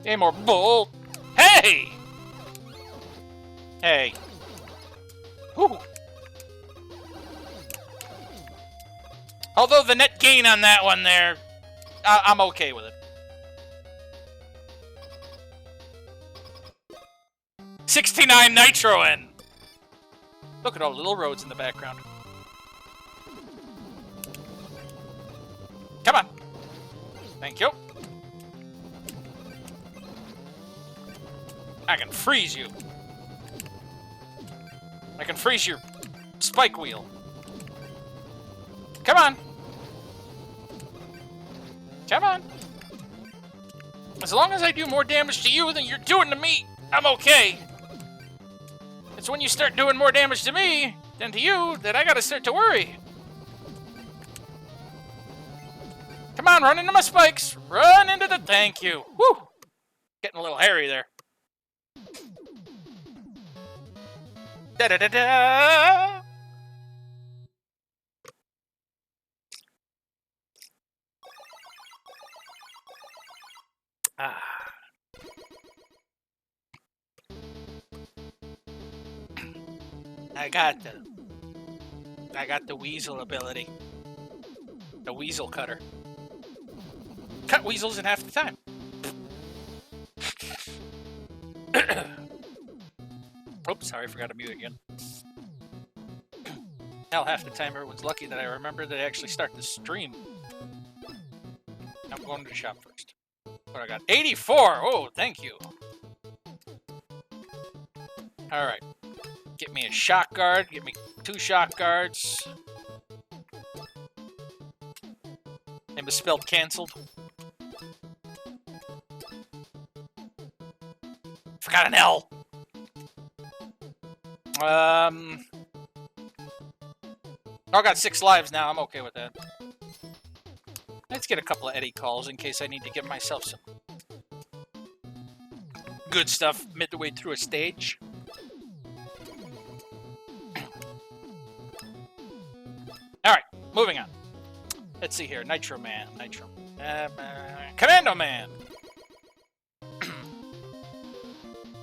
Yay, more bull. Hey! Hey. Whew. Although the net gain on that one there, I'm okay with it. 69 nitro in. Look at all the little roads in the background. Come on. Thank you. I can freeze you. I can freeze your spike wheel. Come on. Come on. As long as I do more damage to you than you're doing to me, I'm okay. It's when you start doing more damage to me than to you that I gotta start to worry. Come on, run into my spikes. Run into the... Thank you. Woo! Getting a little hairy there. Da-da-da-da! Ah. I got the weasel ability. The weasel cutter. Cut weasels in half the time. Oops, sorry, I forgot to mute again. Hell, half the time everyone's lucky that I remember to actually start the stream. I'm going to the shop first. What I got? 84! Oh, thank you. Alright. Get me a shock guard. Get me 2 shock guards. They misspelled canceled. Forgot an L. I got 6 lives now. I'm okay with that. Let's get a couple of Eddie calls in case I need to give myself some good stuff midway through a stage. Alright, moving on. Let's see here. Nitro Man. Nitro. Commando Man!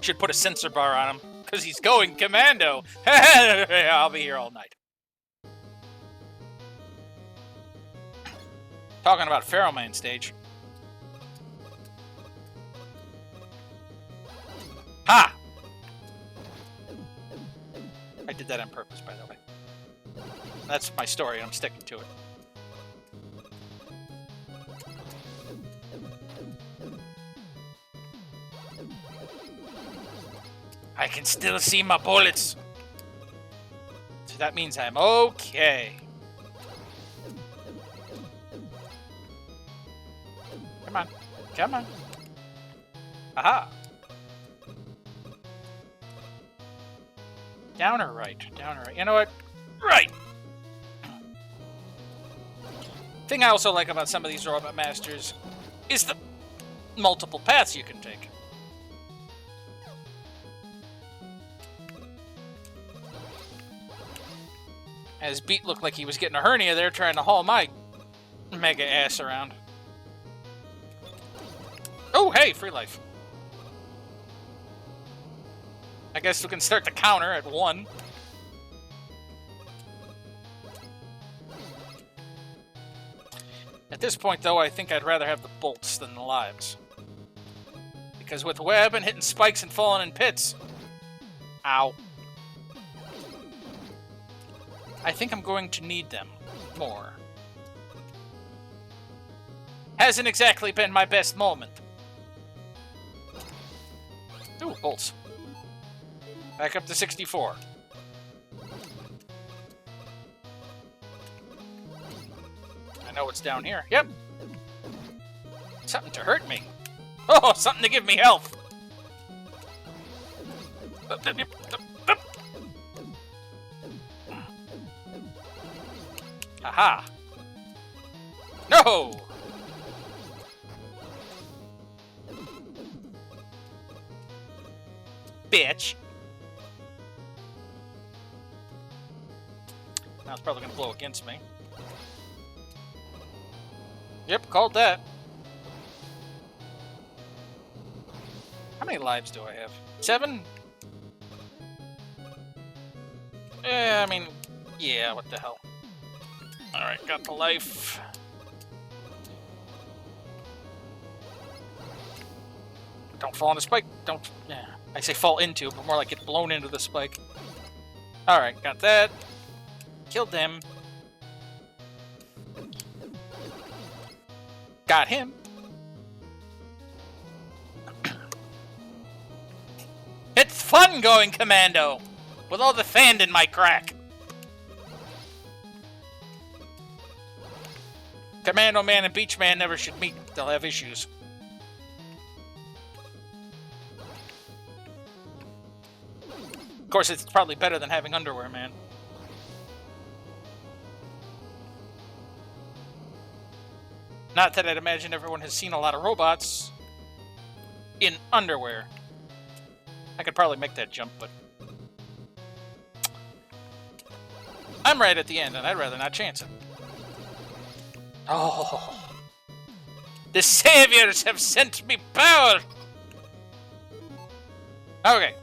Should put a sensor bar on him, because he's going commando. I'll be here all night. Talking about Pharaoh Man stage. Ha! I did that on purpose, by the way. That's my story, I'm sticking to it. I can still see my bullets. So that means I'm okay. Come on. Come on. Aha. Down or right? Down or right? You know what? Right! Thing I also like about some of these Robot Masters is the multiple paths you can take. As Beat looked like he was getting a hernia there trying to haul my mega ass around. Oh, hey, free life. I guess we can start the counter at 1. At this point, though, I think I'd rather have the bolts than the lives. Because with web and hitting spikes and falling in pits... Ow. I think I'm going to need them more. Hasn't exactly been my best moment. Ooh, bolts. Back up to 64. I know what's down here. Yep. Something to hurt me. Oh, something to give me health. Aha. No! Bitch. Now it's probably going to blow against me. Yep, called that. How many lives do I have? 7? I mean, yeah, what the hell. Alright, got the life. Don't fall on the spike. Don't... Yeah, I say fall into, but more like get blown into the spike. Alright, got that. Killed them. Got him. It's fun going commando with all the fan in my crack. Commando Man and Beach Man never should meet. They'll have issues. Of course, it's probably better than having Underwear Man. Not that I'd imagine everyone has seen a lot of robots in underwear. I could probably make that jump, but... I'm right at the end, and I'd rather not chance it. Oh. The saviors have sent me power! Okay.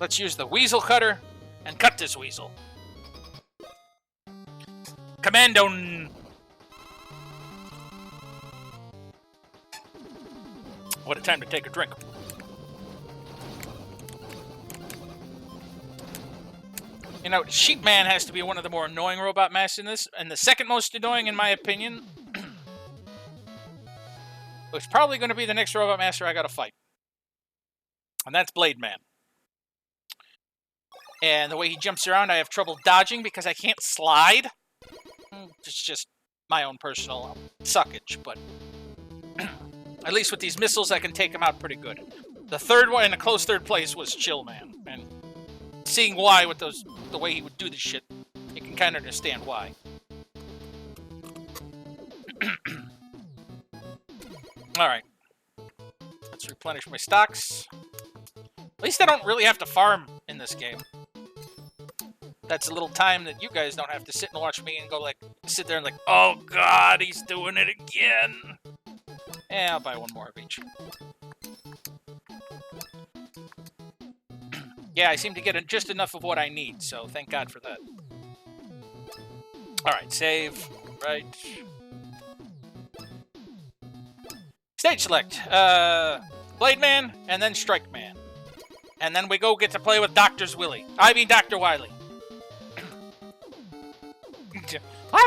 Let's use the weasel cutter and cut this weasel. Commando. What a time to take a drink. You know, Sheep Man has to be one of the more annoying robot masks in this, and the second most annoying, in my opinion, was probably going to be the next robot master I got to fight. And that's Blade Man. And the way he jumps around, I have trouble dodging because I can't slide. It's just my own personal suckage, but at least with these missiles, I can take them out pretty good. The third one in a close third place was Chill Man, and seeing why with those, the way he would do this shit, you can kind of understand why. Alright. Let's replenish my stocks. At least I don't really have to farm in this game. That's a little time that you guys don't have to sit and watch me and go like, sit there and like, oh god, he's doing it again. Yeah, I'll buy one more of each. Yeah, I seem to get just enough of what I need, so thank God for that. Alright, save. Right. Stage select. Blade Man, and then Strike Man. And then we go get to play with Dr. Wily. I'm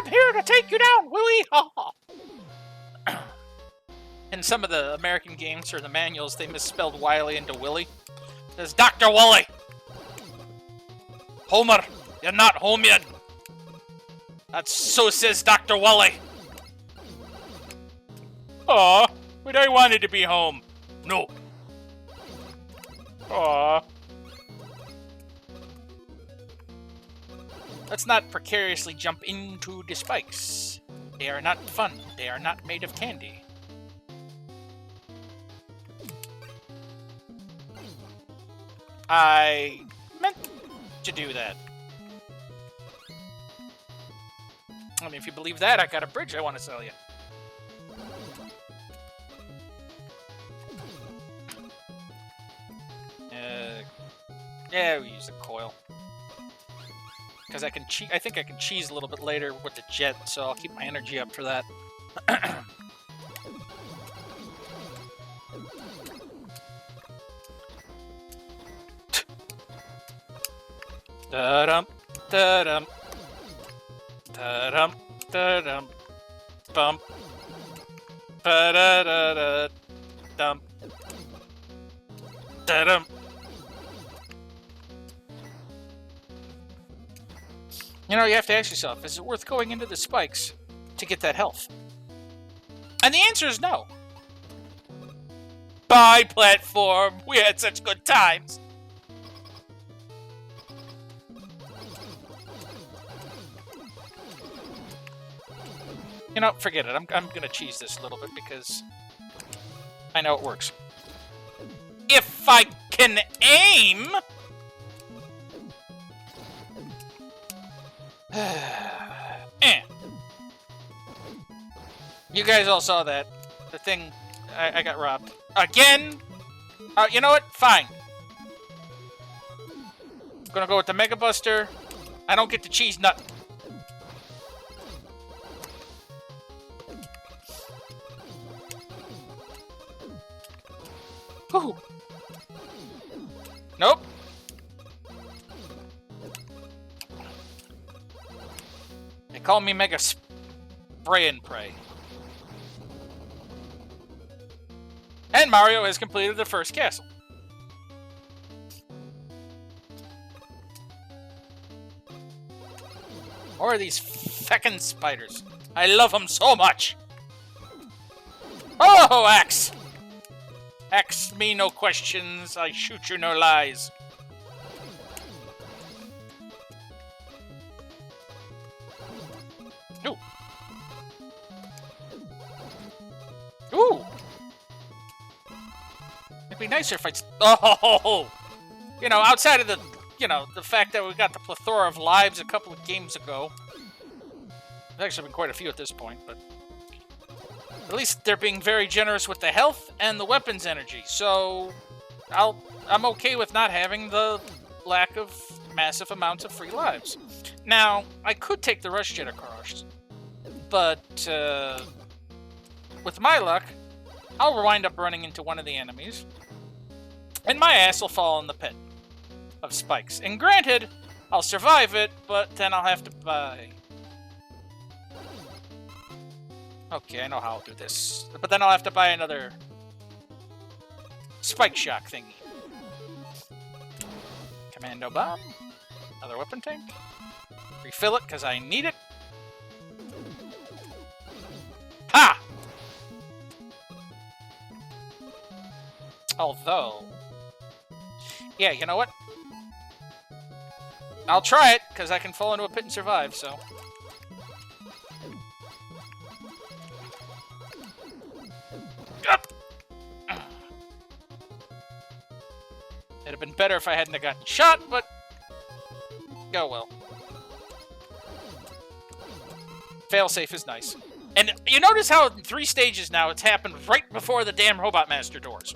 here to take you down, Willie! In some of the American games or the manuals, they misspelled Wily into Willie. There's Dr. Wily! Homer, you're not home yet. That's so says Dr. Wily. Aw, but I wanted to be home. No. Aw. Let's not precariously jump into the spikes. They are not fun. They are not made of candy. I meant to do that. I mean, if you believe that, I got a bridge I want to sell you. Yeah, we use the coil. Because I can I think I can cheese a little bit later with the jet, so I'll keep my energy up for that. Da-dum, da-dum, da-dum, da-dum, bump, ba-da-da-da-dum, da-dum. You know, you have to ask yourself, is it worth going into the spikes to get that health? And the answer is no. Bye, platform. We had such good times. You know, forget it. I'm gonna cheese this a little bit because I know it works. If I can aim! You guys all saw that. The thing, I got robbed. Again? You know what? Fine. I'm gonna go with the Mega Buster. I don't get to cheese nothing. Whew. Nope. They call me Mega Spray and Pray. And Mario has completed the first castle. Or are these feckin' spiders? I love them so much. Oh, axe! Ask me no questions, I shoot you no lies. Ooh. Ooh! It'd be nicer if I... Oh! You know, outside of the... You know, the fact that we got the plethora of lives a couple of games ago. There's actually been quite a few at this point, but... At least they're being very generous with the health and the weapons energy, so... I'm okay with not having the lack of massive amounts of free lives. Now, I could take the Rush Jet across, but with my luck, I'll wind up running into one of the enemies, and my ass will fall in the pit of spikes. And granted, I'll survive it, but then I'll have to buy... Okay, I know how I'll do this. But then I'll have to buy another spike shock thingy. Commando bomb. Another weapon tank. Refill it, because I need it. Ha! Although... Yeah, you know what? I'll try it, because I can fall into a pit and survive, so... It'd have been better if I hadn't gotten shot, but... Oh well. Failsafe is nice. And you notice how in 3 stages now it's happened right before the damn Robot Master doors.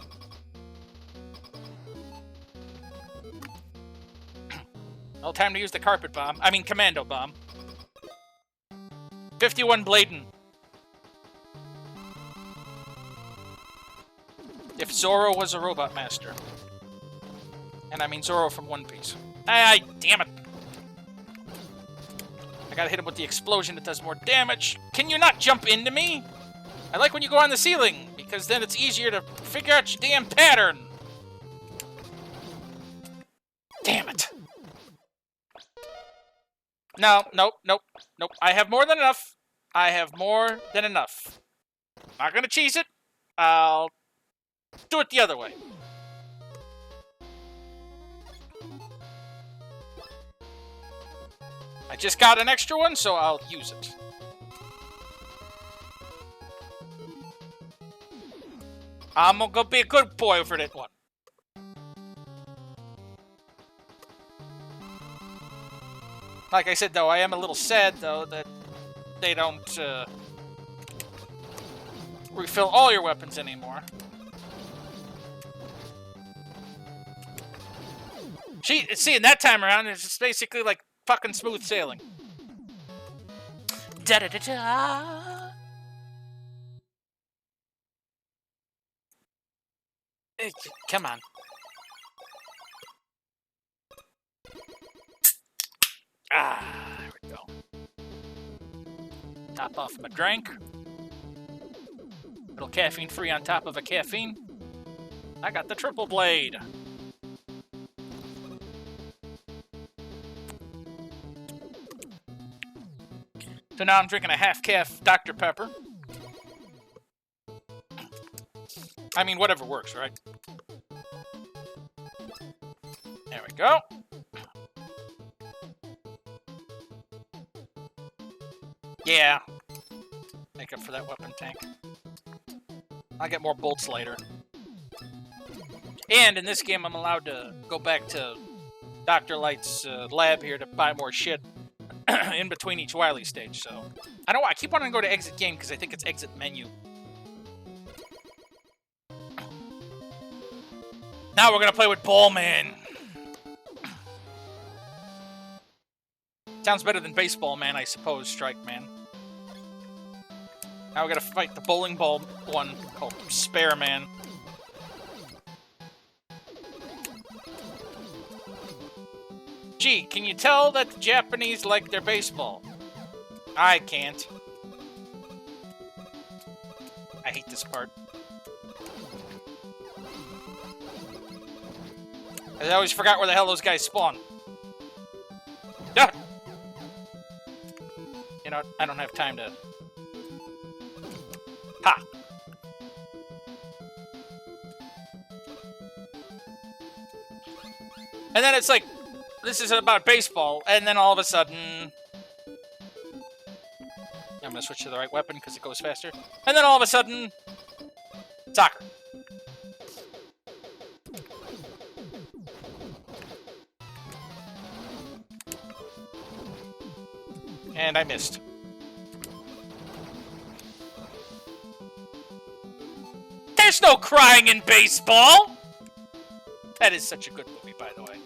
Well, time to use the carpet bomb. I mean, commando bomb. 51 Bladen. If Zoro was a Robot Master. And I mean Zoro from One Piece. Ay, damn it. I gotta hit him with the explosion that does more damage. Can you not jump into me? I like when you go on the ceiling, because then it's easier to figure out your damn pattern. Damn it. No, nope, nope, nope. I have more than enough. I have more than enough. Not gonna cheese it. I'll do it the other way. I just got an extra one, so I'll use it. I'm gonna be a good boy for that one. Like I said, though, I am a little sad, though, that they don't refill all your weapons anymore. See, in that time around, it's just basically like fucking smooth sailing. Da-da-da-da! Come on. There we go. Top off my drink. Little caffeine free on top of a caffeine. I got the triple blade. So now I'm drinking a half-calf Dr. Pepper. I mean, whatever works, right? There we go. Yeah. Make up for that weapon tank. I'll get more bolts later. And in this game, I'm allowed to go back to Dr. Light's lab here to buy more shit in between each Wily stage, so... I keep wanting to go to exit game because I think it's exit menu. Now we're gonna play with Ballman. Sounds better than Baseball Man, I suppose, Strike Man. Now we gotta fight the bowling ball one called Spare Man. Gee, can you tell that the Japanese like their baseball? I can't. I hate this part. I always forgot where the hell those guys spawn. Ah! You know, I don't have time to... Ha! And then it's like, this is about baseball, and then all of a sudden... I'm gonna switch to the right weapon because it goes faster. And then all of a sudden... Soccer. And I missed. There's no crying in baseball! That is such a good movie, by the way.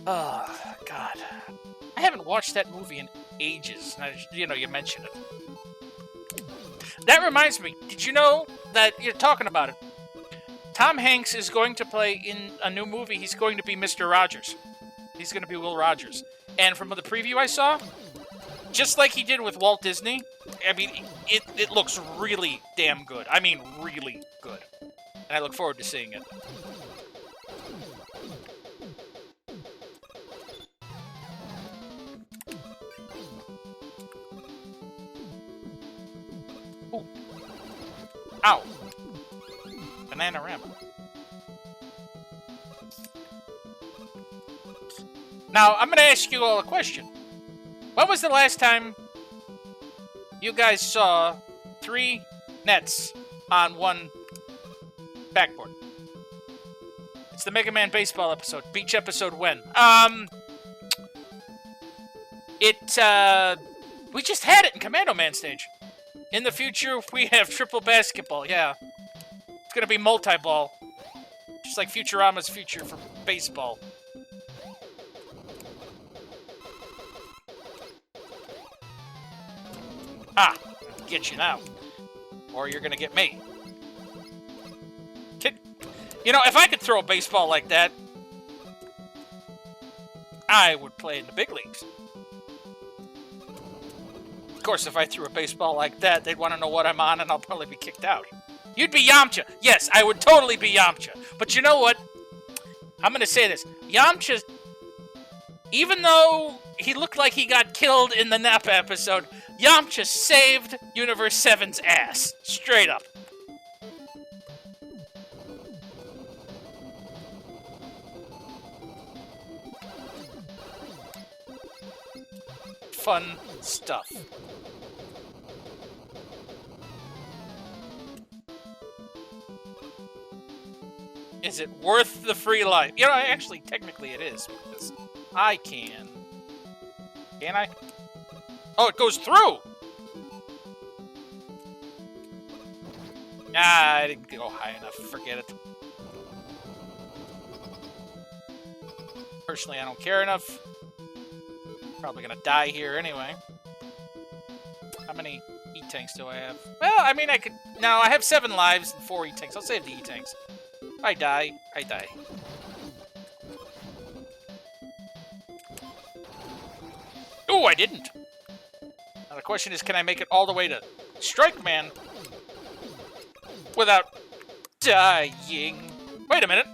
Oh, God. I haven't watched that movie in ages. You know, you mentioned it. That reminds me, did you know that you're talking about it? Tom Hanks is going to play in a new movie. He's going to be Mr. Rogers. He's going to be Will Rogers. And from the preview I saw, just like he did with Walt Disney, I mean, it looks really damn good. I mean, really good. And I look forward to seeing it. Ooh. Ow. Bananarama. Now, I'm going to ask you all a question. When was the last time you guys saw 3 nets on one backboard? It's the Mega Man Baseball episode. Beach episode when? We just had it in Commando Man stage. In the future, we have triple basketball, yeah. It's going to be multi-ball. Just like Futurama's future for baseball. Ah, get you now. Or you're gonna get me. You know, if I could throw a baseball like that, I would play in the big leagues. Of course, if I threw a baseball like that, they'd want to know what I'm on, and I'll probably be kicked out. You'd be Yamcha. Yes, I would totally be Yamcha. But you know what? I'm gonna say this. Yamcha, even though he looked like he got killed in the Nappa episode, Yamcha saved Universe 7's ass. Straight up. fun stuff. Is it worth the free life? You know, actually, technically it is, because I can. Can I? Oh, it goes through! Ah, I didn't go high enough. Forget it. Personally, I don't care enough. Probably gonna die here anyway. How many E-tanks do I have? Well, I mean, I could... No, I have 7 lives and 4 E-tanks. I'll save the E-tanks. If I die, I die. Ooh, I didn't. Now the question is, can I make it all the way to Strike Man without dying? Wait a minute.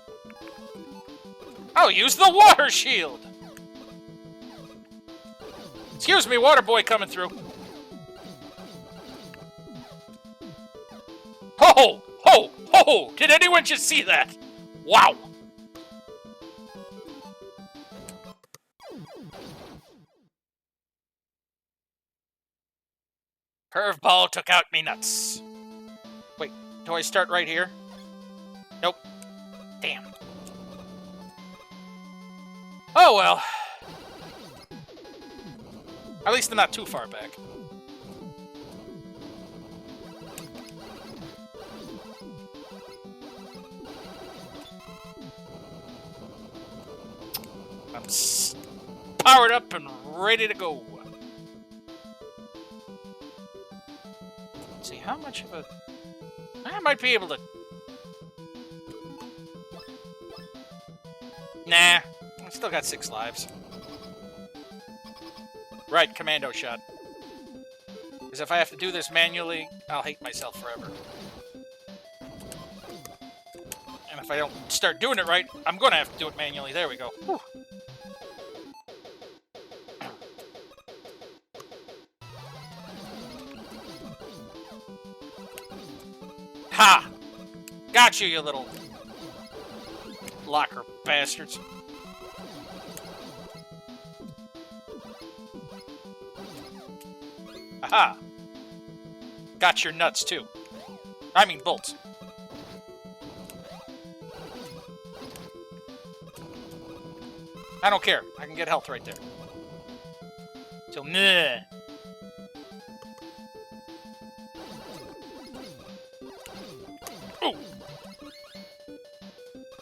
I'll use the water shield. Excuse me, water boy coming through. Ho! Ho! Ho! Did anyone just see that? Wow! Curveball took out me nuts. Wait, do I start right here? Nope. Damn. Oh well. At least I'm not too far back. I'm powered up and ready to go. Let's see, how much of a... I might be able to... Nah, I still got 6 lives. Right, commando shot. Because if I have to do this manually, I'll hate myself forever. And if I don't start doing it right, I'm going to have to do it manually. There we go. Whew. Ha! Got you, you little locker bastards. Aha! Got your nuts, too. I mean, bolts. I don't care. I can get health right there. So, meh. Ooh!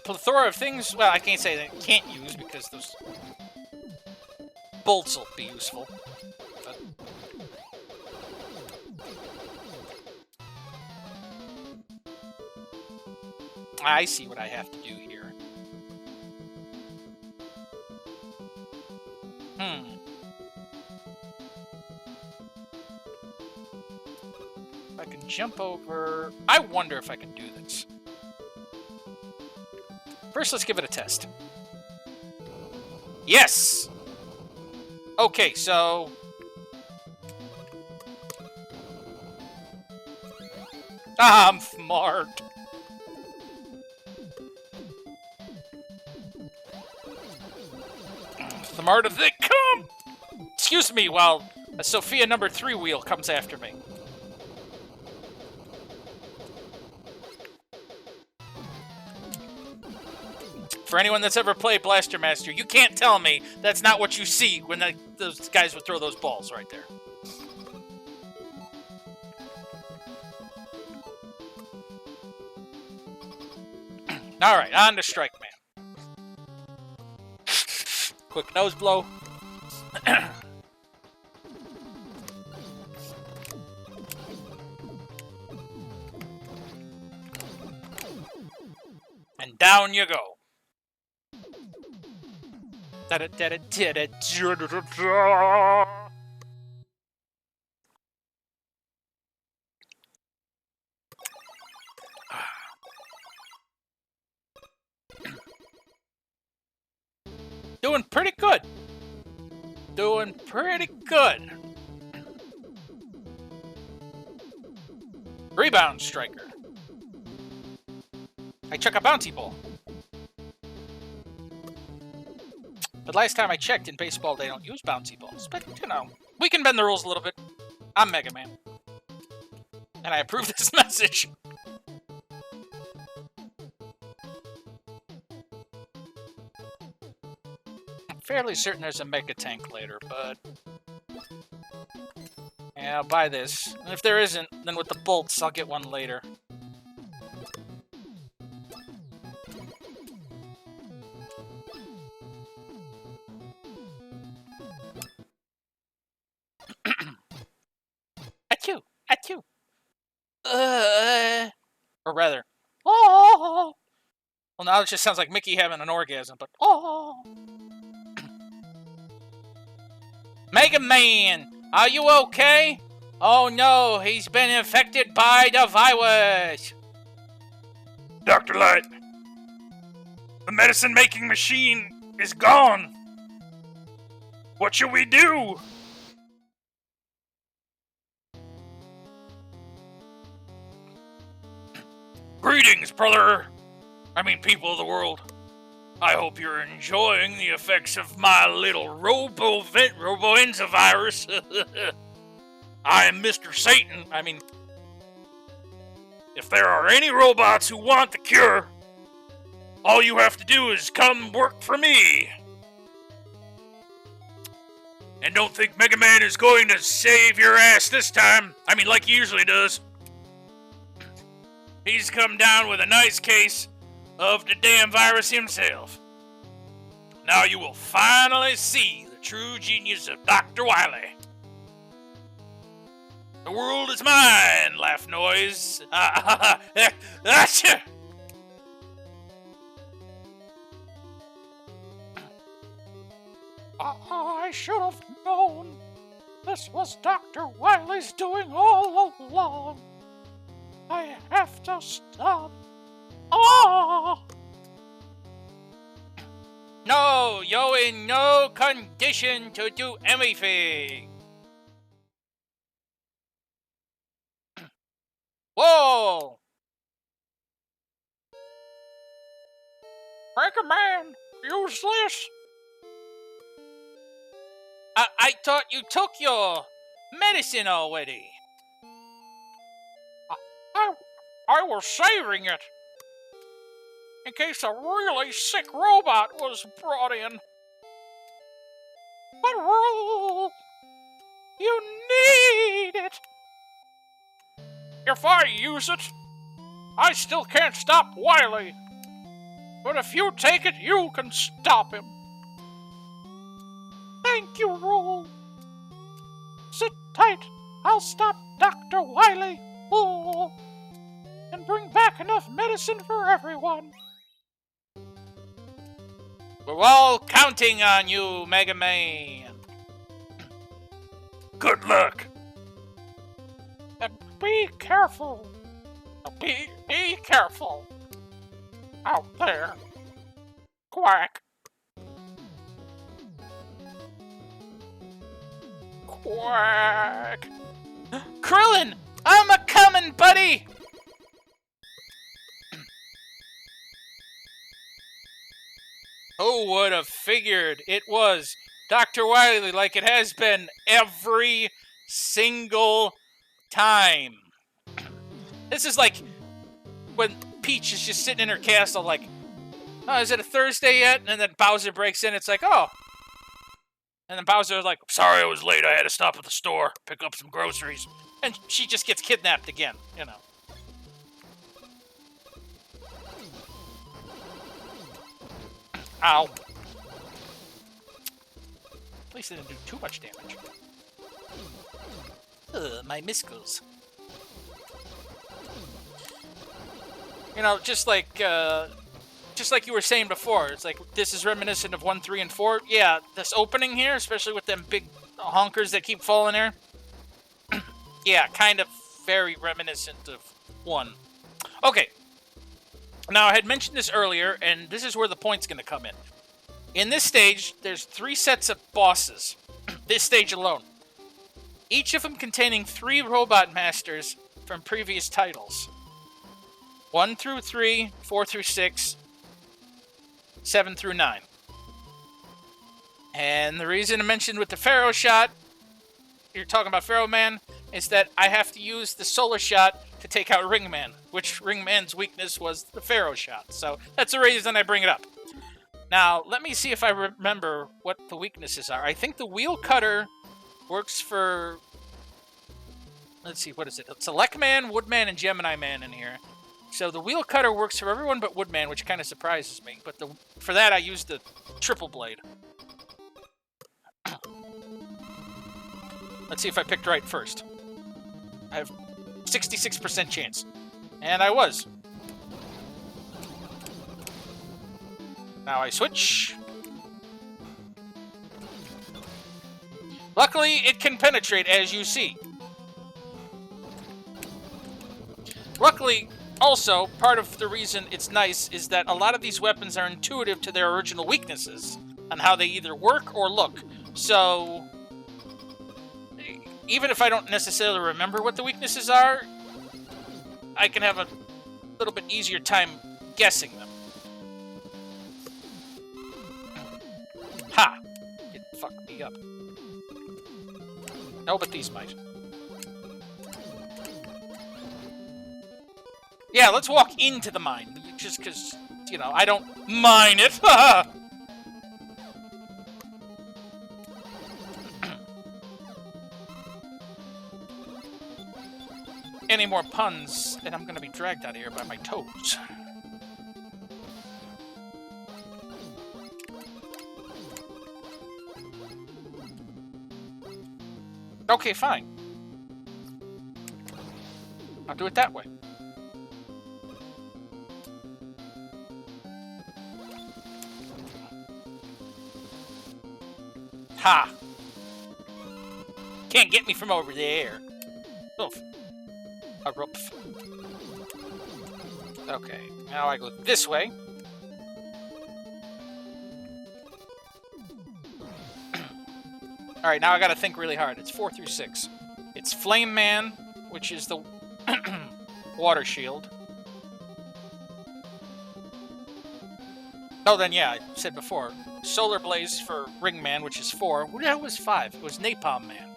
Plethora of things... Well, I can't say that I can't use, because those bolts will be useful. But... I see what I have to do here. If I can jump over... I wonder if I can do this. First, let's give it a test. Yes! Okay, so... I'm smart. Smart as they come! Excuse me while a Sophia number 3 wheel comes after me. For anyone that's ever played Blaster Master, you can't tell me that's not what you see when those guys would throw those balls right there. Alright, on to Strike Man. Quick nose blow. And down you go. Doing pretty good. Doing pretty good. Rebound striker. I chuck a bounty ball. But last time I checked, in baseball they don't use bouncy balls. But, you know, we can bend the rules a little bit. I'm Mega Man. And I approve this message. I'm fairly certain there's a Mega Tank later, but... yeah, I'll buy this. And if there isn't, then with the bolts, I'll get one later. Achoo! Achoo! Or rather, oh! Well, now it just sounds like Mickey having an orgasm, but oh! Mega Man, are you okay? Oh no, he's been infected by the virus! Dr. Light, the medicine-making machine is gone. What shall we do? Greetings, brother. I mean, people of the world. I hope you're enjoying the effects of my little robo-influenza virus. I am Mr. Satan. I mean, if there are any robots who want the cure, all you have to do is come work for me. And don't think Mega Man is going to save your ass this time. I mean, like he usually does. He's come down with a nice case of the damn virus himself. Now you will finally see the true genius of Dr. Wily. The world is mine, laugh noise. Achoo! I should have known this was Dr. Wily's doing all along. I have to stop. Oh! No, you're in no condition to do anything. Whoa! Mega Man, use this. I thought you took your medicine already. I was saving it in case a really sick robot was brought in. But Rule, you need it. If I use it, I still can't stop Wily. But if you take it, you can stop him. Thank you, Rule. Sit tight. I'll stop Dr. Wily. Oh, and bring back enough medicine for everyone. We're all counting on you, Mega Man. Good luck. And be careful. Be careful. Out there. Quack. Quack. Krillin, I'm a-comin', buddy! Who would have figured it was Dr. Wily like it has been every single time? This is like when Peach is just sitting in her castle like, oh, is it a Thursday yet? And then Bowser breaks in, it's like, oh. And then Bowser's like, sorry I was late, I had to stop at the store, pick up some groceries. And she just gets kidnapped again, you know. Ow. At least it didn't do too much damage. Ugh, my miskles. You know, just like you were saying before, it's like this is reminiscent of 1, 3, and 4. Yeah, this opening here, especially with them big honkers that keep falling there. Yeah, kind of very reminiscent of 1. Okay. Now, I had mentioned this earlier, and this is where the point's going to come in. In this stage, there's 3 sets of bosses. This stage alone. Each of them containing 3 robot masters from previous titles. 1 through 3, 4 through 6, 7 through 9. And the reason I mentioned with the Pharaoh shot, you're talking about Pharaoh Man, is that I have to use the solar shot to take out Ringman, which Ringman's weakness was the Pharaoh shot. So that's the reason I bring it up. Now, let me see if I remember what the weaknesses are. I think the wheel cutter works for... Let's see, what is it? It's Elect Man, Woodman, and Gemini Man in here. So the wheel cutter works for everyone but Woodman, which kind of surprises me. But for that, I used the triple blade. Let's see if I picked right first. I have 66% chance. And I was. Now I switch. Luckily, it can penetrate, as you see. Luckily, also, part of the reason it's nice is that a lot of these weapons are intuitive to their original weaknesses and how they either work or look. So, even if I don't necessarily remember what the weaknesses are, I can have a little bit easier time guessing them. Ha! It fucked me up. No, but these might. Yeah, let's walk into the mine. Just because, you know, I don't mine it. Any more puns, and I'm going to be dragged out of here by my toes. Okay, fine. I'll do it that way. Ha! Can't get me from over there. Oof. A rope. Okay, now I go this way. Alright, now I gotta think really hard. It's 4 through 6. It's Flame Man, which is the water shield. Oh, then yeah, I said before. Solar Blaze for Ring Man, which is 4. What the hell was 5? It was Napalm Man.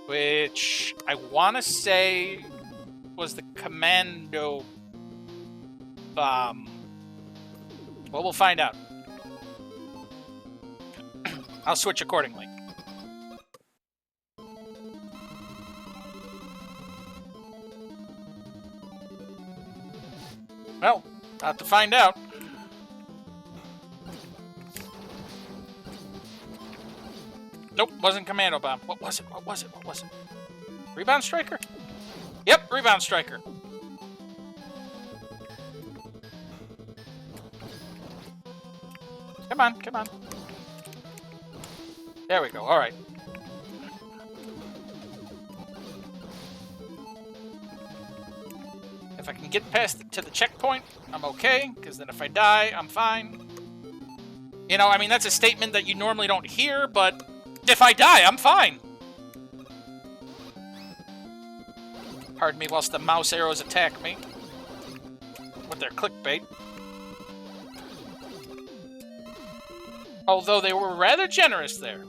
Which I want to say was the Commando Bomb. Well, we'll find out. I'll switch accordingly. Well, I'll have to find out. Nope, wasn't Commando Bomb. What was it? What was it? What was it? Rebound Striker? Yep, Rebound Striker. Come on, come on. There we go, alright. If I can get past to the checkpoint, I'm okay, because then if I die, I'm fine. You know, I mean, that's a statement that you normally don't hear, but if I die, I'm fine. Pardon me whilst the mouse arrows attack me with their clickbait. Although they were rather generous there.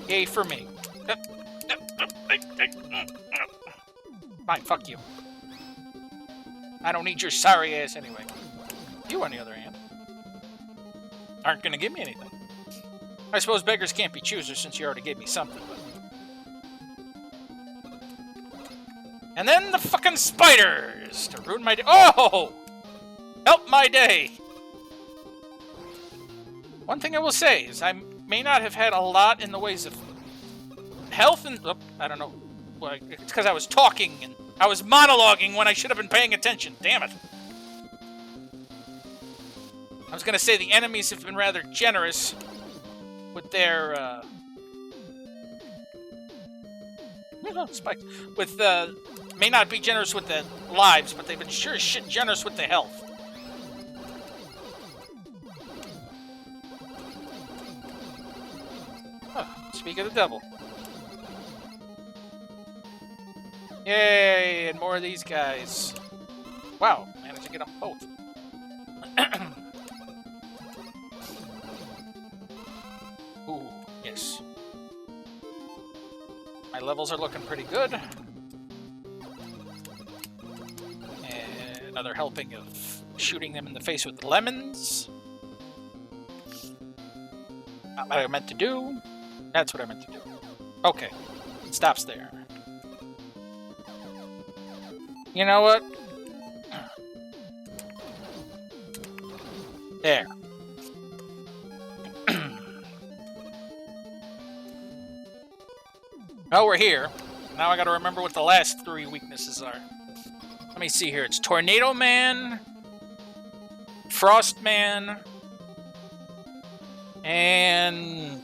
Yay for me. Fine, fuck you. I don't need your sorry ass anyway. You, on the other hand, aren't gonna give me anything. I suppose beggars can't be choosers since you already gave me something, but... And then the fucking spiders to ruin my day. Oh! Help my day! One thing I will say is I may not have had a lot in the ways of health and... Oh, I don't know. Well, it's because I was talking and I was monologuing when I should have been paying attention. Damn it. I was going to say the enemies have been rather generous with their... spikes. With may not be generous with the lives, but they've been sure as shit generous with the health. Huh, speak of the devil. Yay, and more of these guys. Wow, managed to get them both. levels are looking pretty good. And another helping of shooting them in the face with lemons. Not what I meant to do. That's what I meant to do. Okay. It stops there. You know what? There. Well, we're here. Now I gotta remember what the last 3 weaknesses are. Let me see here. It's Tornado Man, Frost Man, and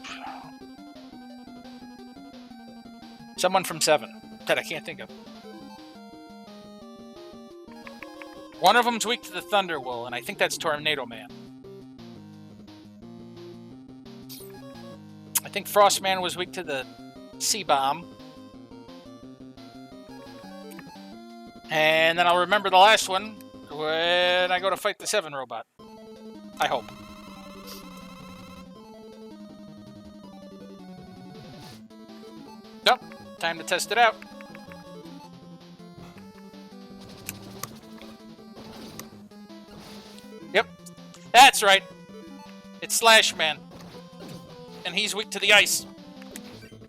someone from 7 that I can't think of. One of them's weak to the Thunder Wool, and I think that's Tornado Man. I think Frost Man was weak to the Sea Bomb. And then I'll remember the last one when I go to fight the 7 robot. I hope. Nope. Time to test it out. Yep. That's right. It's Slash Man. And he's weak to the ice.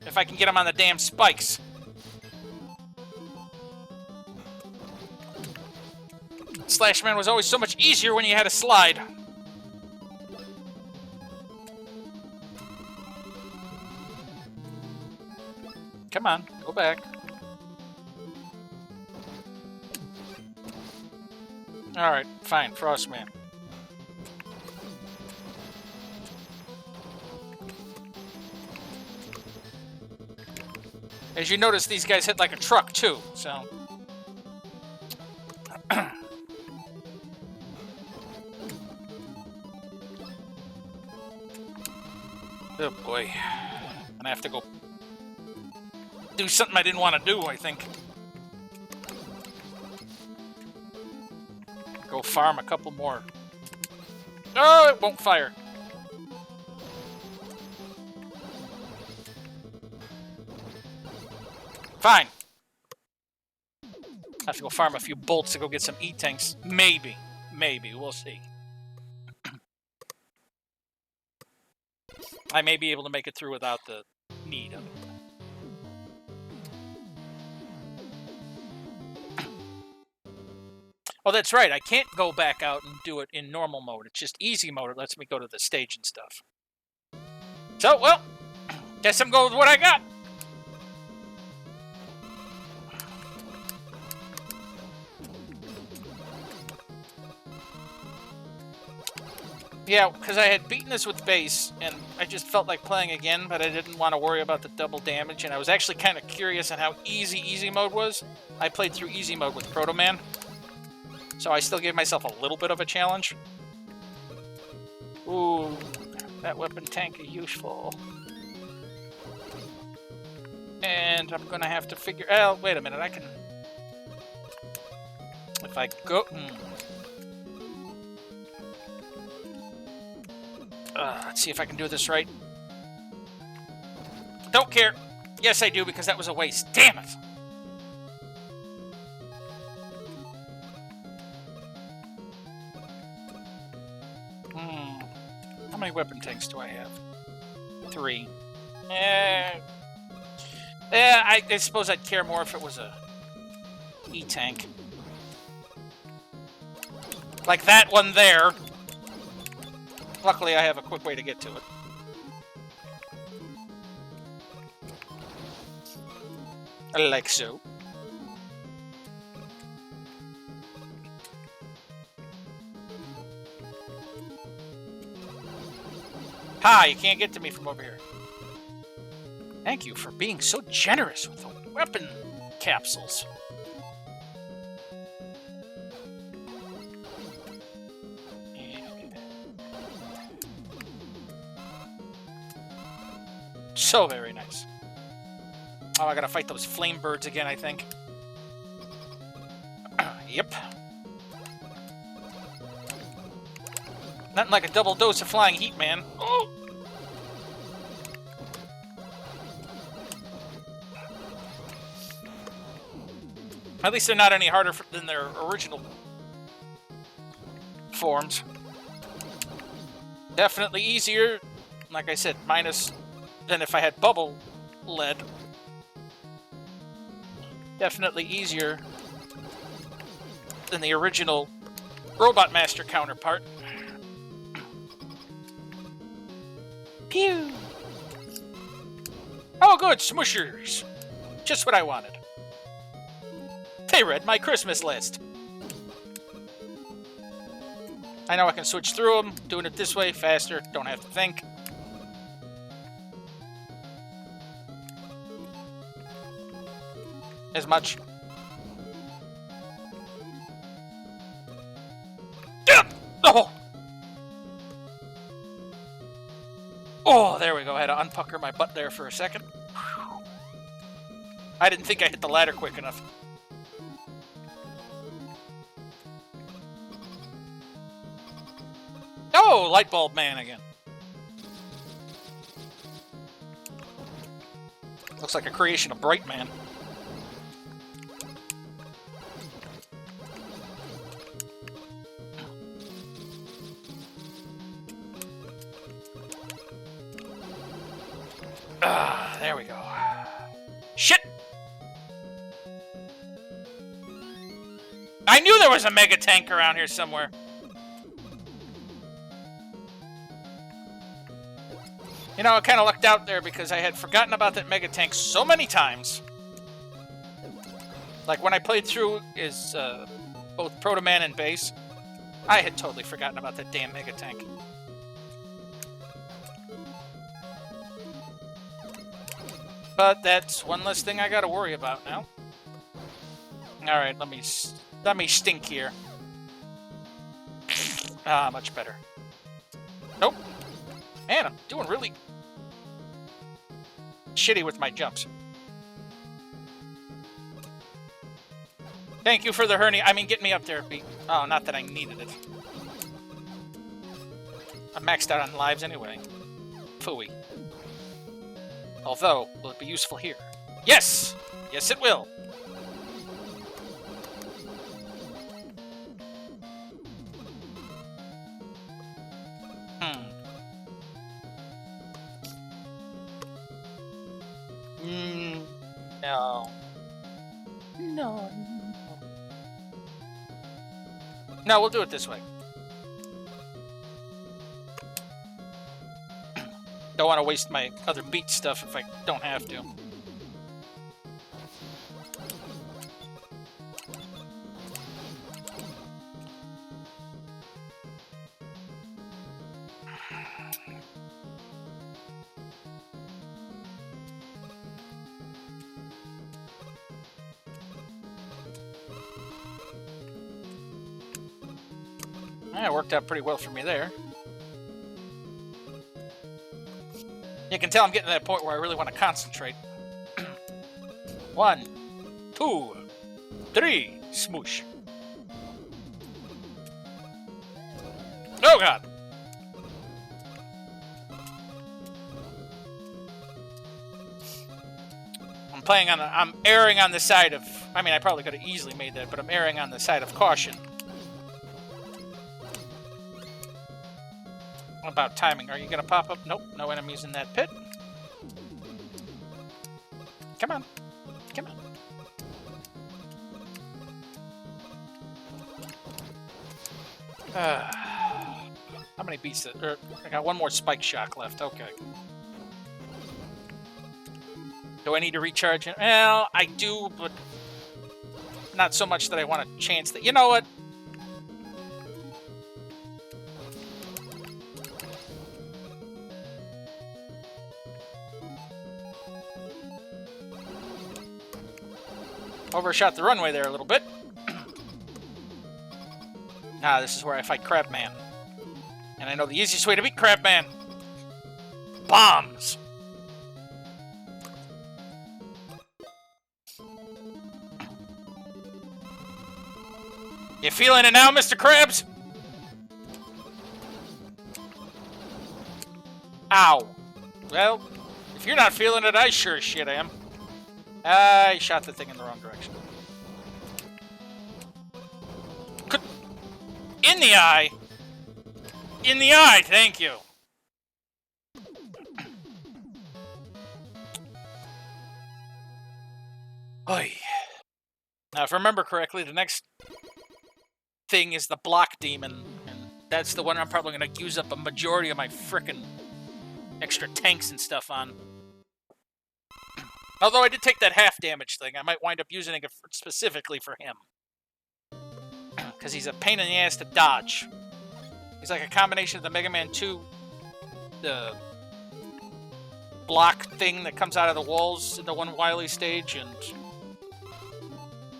If I can get him on the damn spikes. Slash Man was always so much easier when you had a slide. Come on, go back. Alright, fine, Frost Man. As you notice, these guys hit like a truck, too, so... Oh, boy. I'm gonna have to go do something I didn't want to do, I think. Go farm a couple more. Oh, it won't fire. Fine. I have to go farm a few bolts to go get some E-tanks. Maybe. Maybe. We'll see. I may be able to make it through without the need of it. Oh, that's right. I can't go back out and do it in normal mode. It's just easy mode. It lets me go to the stage and stuff. So, well, guess I'm going with what I got. Yeah, because I had beaten this with base, and I just felt like playing again, but I didn't want to worry about the double damage, and I was actually kind of curious on how easy mode was. I played through easy mode with Proto Man, so I still gave myself a little bit of a challenge. Ooh, that weapon tank is useful. And I'm going to have to figure... Oh, wait a minute, I can... If I go... Let's see if I can do this right. Don't care. Yes, I do, because that was a waste. Damn it! How many weapon tanks do I have? 3. I suppose I'd care more if it was a E-tank. Like that one there. Luckily, I have a quick way to get to it. Like so. Ha! You can't get to me from over here. Thank you for being so generous with the weapon capsules. So very nice. Oh, I gotta fight those flame birds again, I think. Yep. Nothing like a double dose of flying heat, man. Oh! At least they're not any harder than their original forms. Definitely easier, like I said, minus than if I had bubble lead. Definitely easier than the original Robot Master counterpart. Pew! Oh, good, Smushers! Just what I wanted. They read my Christmas list. I know I can switch through them, doing it this way, faster, don't have to think. As much. Oh! Oh, there we go. I had to unpucker my butt there for a second. I didn't think I hit the ladder quick enough. Oh, light bulb man again. Looks like a creation of Bright Man. There we go. Shit! I knew there was a mega tank around here somewhere. You know, I kind of lucked out there because I had forgotten about that mega tank so many times. Like when I played through is both Proto Man and Base, I had totally forgotten about that damn mega tank. But that's one less thing I got to worry about now. All right, let me stink here. Ah, much better. Nope. Man, I'm doing really shitty with my jumps. Thank you for the hernia. I mean, get me up there. Oh, not that I needed it. I'm maxed out on lives anyway. Phooey. Although, will it be useful here? Yes! Yes, it will. No. No. No, we'll do it this way. Don't want to waste my other beat stuff if I don't have to. Yeah, it worked out pretty well for me there. You can tell I'm getting to that point where I really want to concentrate. 1, 2, 3, smoosh. Oh god! I'm erring on the side of, I mean, I probably could have easily made that, but I'm erring on the side of caution. What about timing? Are you going to pop up? Nope, no enemies in that pit. Come on. Come on. How many beats? I got one more spike shock left. Okay. Do I need to recharge it? Well, I do, but not so much that I want to chance that. You know what? Overshot the runway there a little bit. Ah, this is where I fight Crabman. And I know the easiest way to beat Crabman. Bombs! You feeling it now, Mr. Krabs? Ow. Well, if you're not feeling it, I sure as shit am. I shot the thing in the wrong direction. In the eye! In the eye, thank you! Oy. Now, if I remember correctly, the next thing is the block demon, and that's the one I'm probably going to use up a majority of my frickin' extra tanks and stuff on. Although I did take that half damage thing, I might wind up using it specifically for him. Because he's a pain in the ass to dodge. He's like a combination of the Mega Man 2, the block thing that comes out of the walls in the one Wily stage, and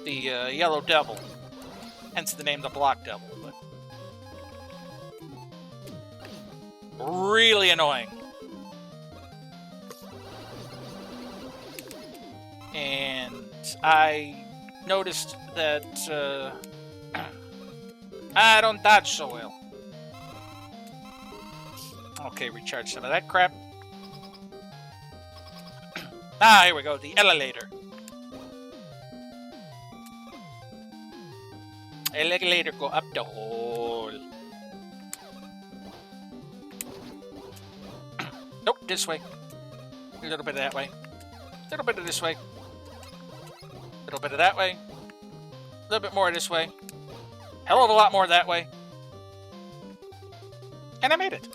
the Yellow Devil. Hence the name the Block Devil. But really annoying. And I noticed that I don't dodge so well. Okay, recharge some of that crap. Ah, here we go, the elevator. Elevator go up the hole. Nope, this way. A little bit of that way. A little bit of this way. A little bit of that way. A little bit more this way. Hell of a lot more that way. And I made it.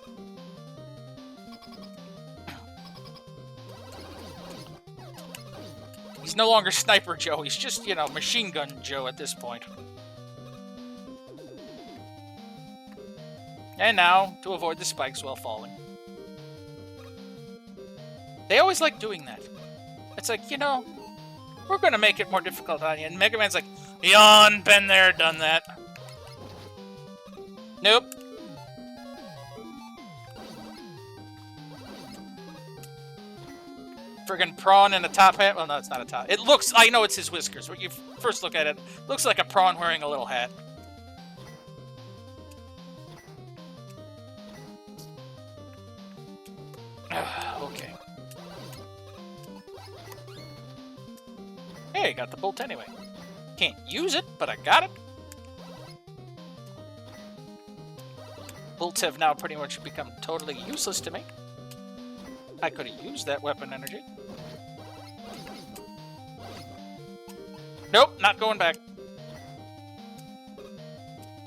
He's no longer Sniper Joe. He's just, you know, Machine Gun Joe at this point. And now, to avoid the spikes while falling. They always like doing that. It's like, you know, we're going to make it more difficult on you. And Mega Man's like, yawn, been there, done that. Nope. Friggin' prawn in a top hat. Well, no, it's not a top. It looks, I know it's his whiskers. When you first look at it, looks like a prawn wearing a little hat. Okay. Hey, got the bolt anyway. Can't use it, but I got it. Bolts have now pretty much become totally useless to me. I could have used that weapon energy. Nope, not going back.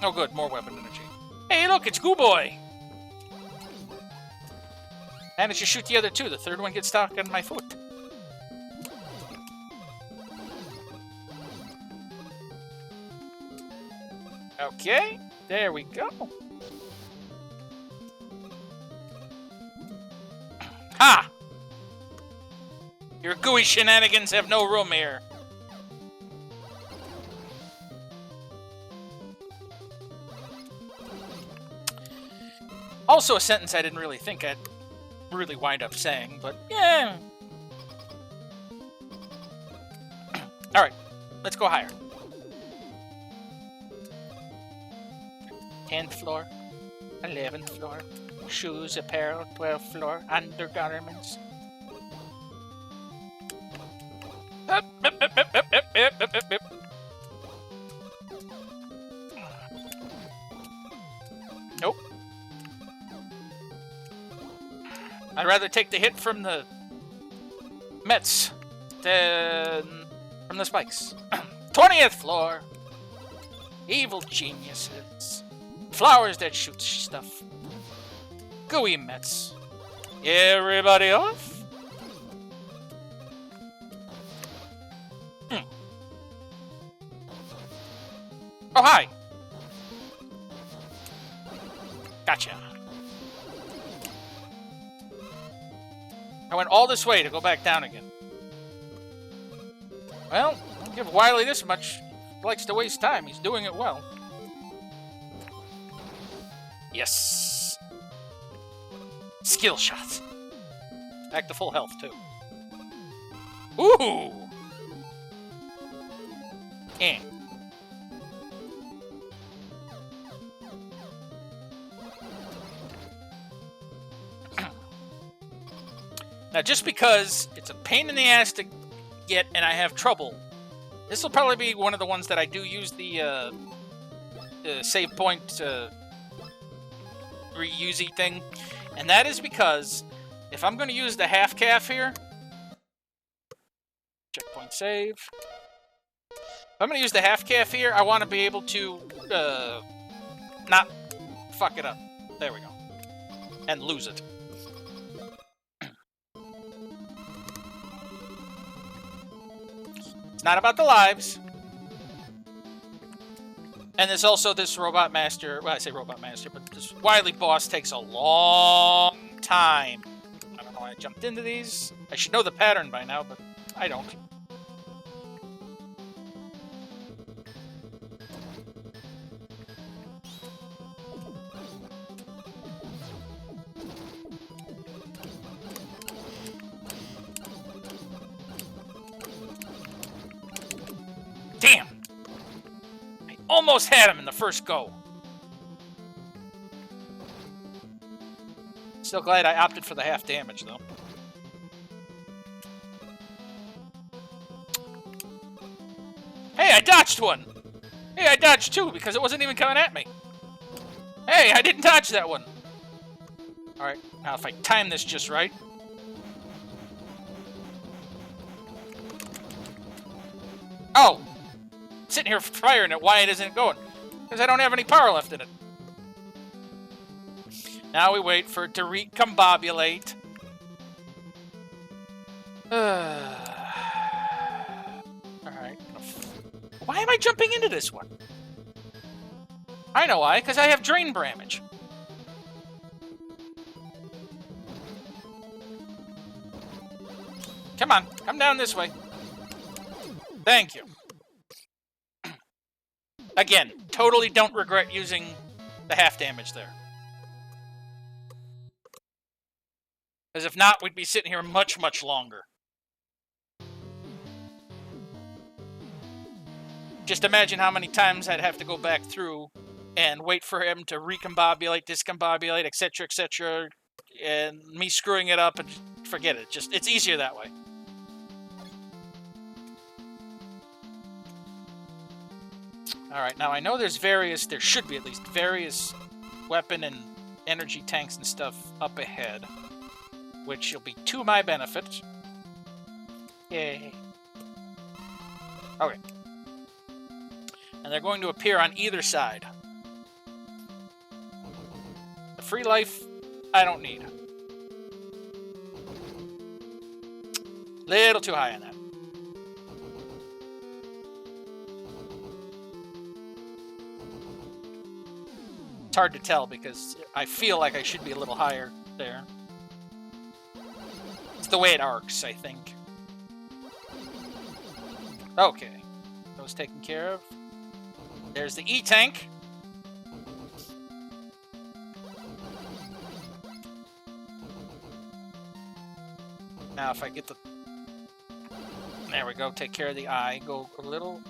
Oh good, more weapon energy. Hey look, it's Goo Boy! Managed to shoot the other two. The third one gets stuck on my foot. Okay, there we go. Ha! Your gooey shenanigans have no room here. Also a sentence I didn't really think I'd really wind up saying, but yeah. Alright, let's go higher. 10th floor, 11th floor, shoes, apparel, 12th floor, undergarments. Up, up, up, up, up, up, up, up, up, up. Nope. I'd rather take the hit from the Mets than from the spikes. 20th floor. Evil geniuses. Flowers that shoot stuff. Gooey Mets. Everybody off? Oh, hi. Gotcha. I went all this way to go back down again. Well, I'll give Wily this much. He likes to waste time. He's doing it well. Yes. Skill shot. Back to full health, too. Ooh! Eh. Now, just because it's a pain in the ass to get and I have trouble, this will probably be one of the ones that I do use the save point reusey thing, and that is because if I'm going to use the half calf here, checkpoint save. If I'm going to use the half calf here, I want to be able to not fuck it up. There we go. And lose it. It's not about the lives. And there's also this Robot Master, well, I say Robot Master, but this Wily boss takes a long time. I don't know why I jumped into these. I should know the pattern by now, but I don't. Damn! I almost had him in the first go. Still glad I opted for the half damage, though. Hey, I dodged one! Hey, I dodged two because it wasn't even coming at me. Hey, I didn't dodge that one. Alright, now if I time this just right. Oh! Sitting here firing it, why it isn't going? Because I don't have any power left in it. Now we wait for it to recombobulate. Alright. Why am I jumping into this one? I know why, because I have drain bramage. Come on, come down this way. Thank you. Again, totally don't regret using the half damage there. Because if not, we'd be sitting here much, much longer. Just imagine how many times I'd have to go back through and wait for him to recombobulate, discombobulate, etc., and me screwing it up and forget it. Just, it's easier that way. Alright, now I know there should be at least various weapon and energy tanks and stuff up ahead, which will be to my benefit. Yay. Okay. And they're going to appear on either side. The free life, I don't need. Little too high on that. It's hard to tell because I feel like I should be a little higher there. It's the way it arcs, I think. Okay. Those taken care of. There's the E-tank. Now if I get the... There we go, take care of the eye. Go a little...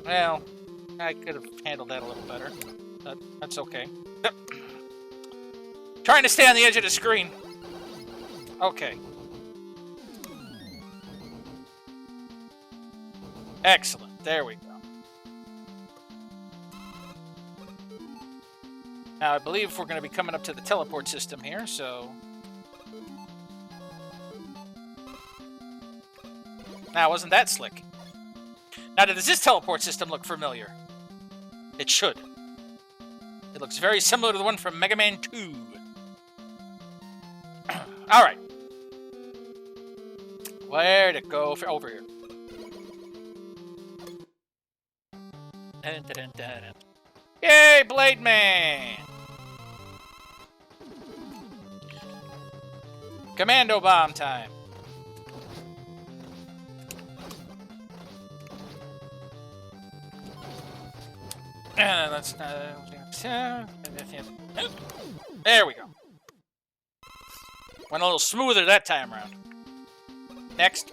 Well, I could have handled that a little better. But that's okay. Yep. Trying to stay on the edge of the screen. Okay. Excellent. There we go. Now, I believe we're going to be coming up to the teleport system here, so... Now, wasn't that slick? Now, does this teleport system look familiar? It should. It looks very similar to the one from Mega Man 2. Alright. Where'd it go? Over here. Dun, dun, dun, dun. Yay, Blade Man! Commando bomb time. Let's there we go. Went a little smoother that time around. Next.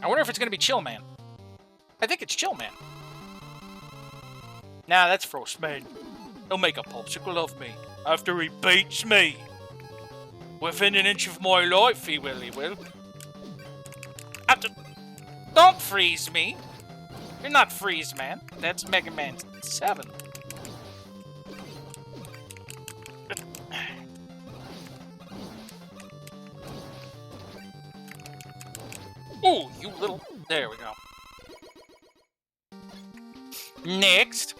I wonder if it's going to be Chill Man. I think it's Chill Man. Nah, that's Frostman. He'll make a popsicle of me after he beats me. Within an inch of my life, he will. Don't freeze me. You're not Freeze Man. That's Mega Man 7. Ooh, you little... There we go. Next.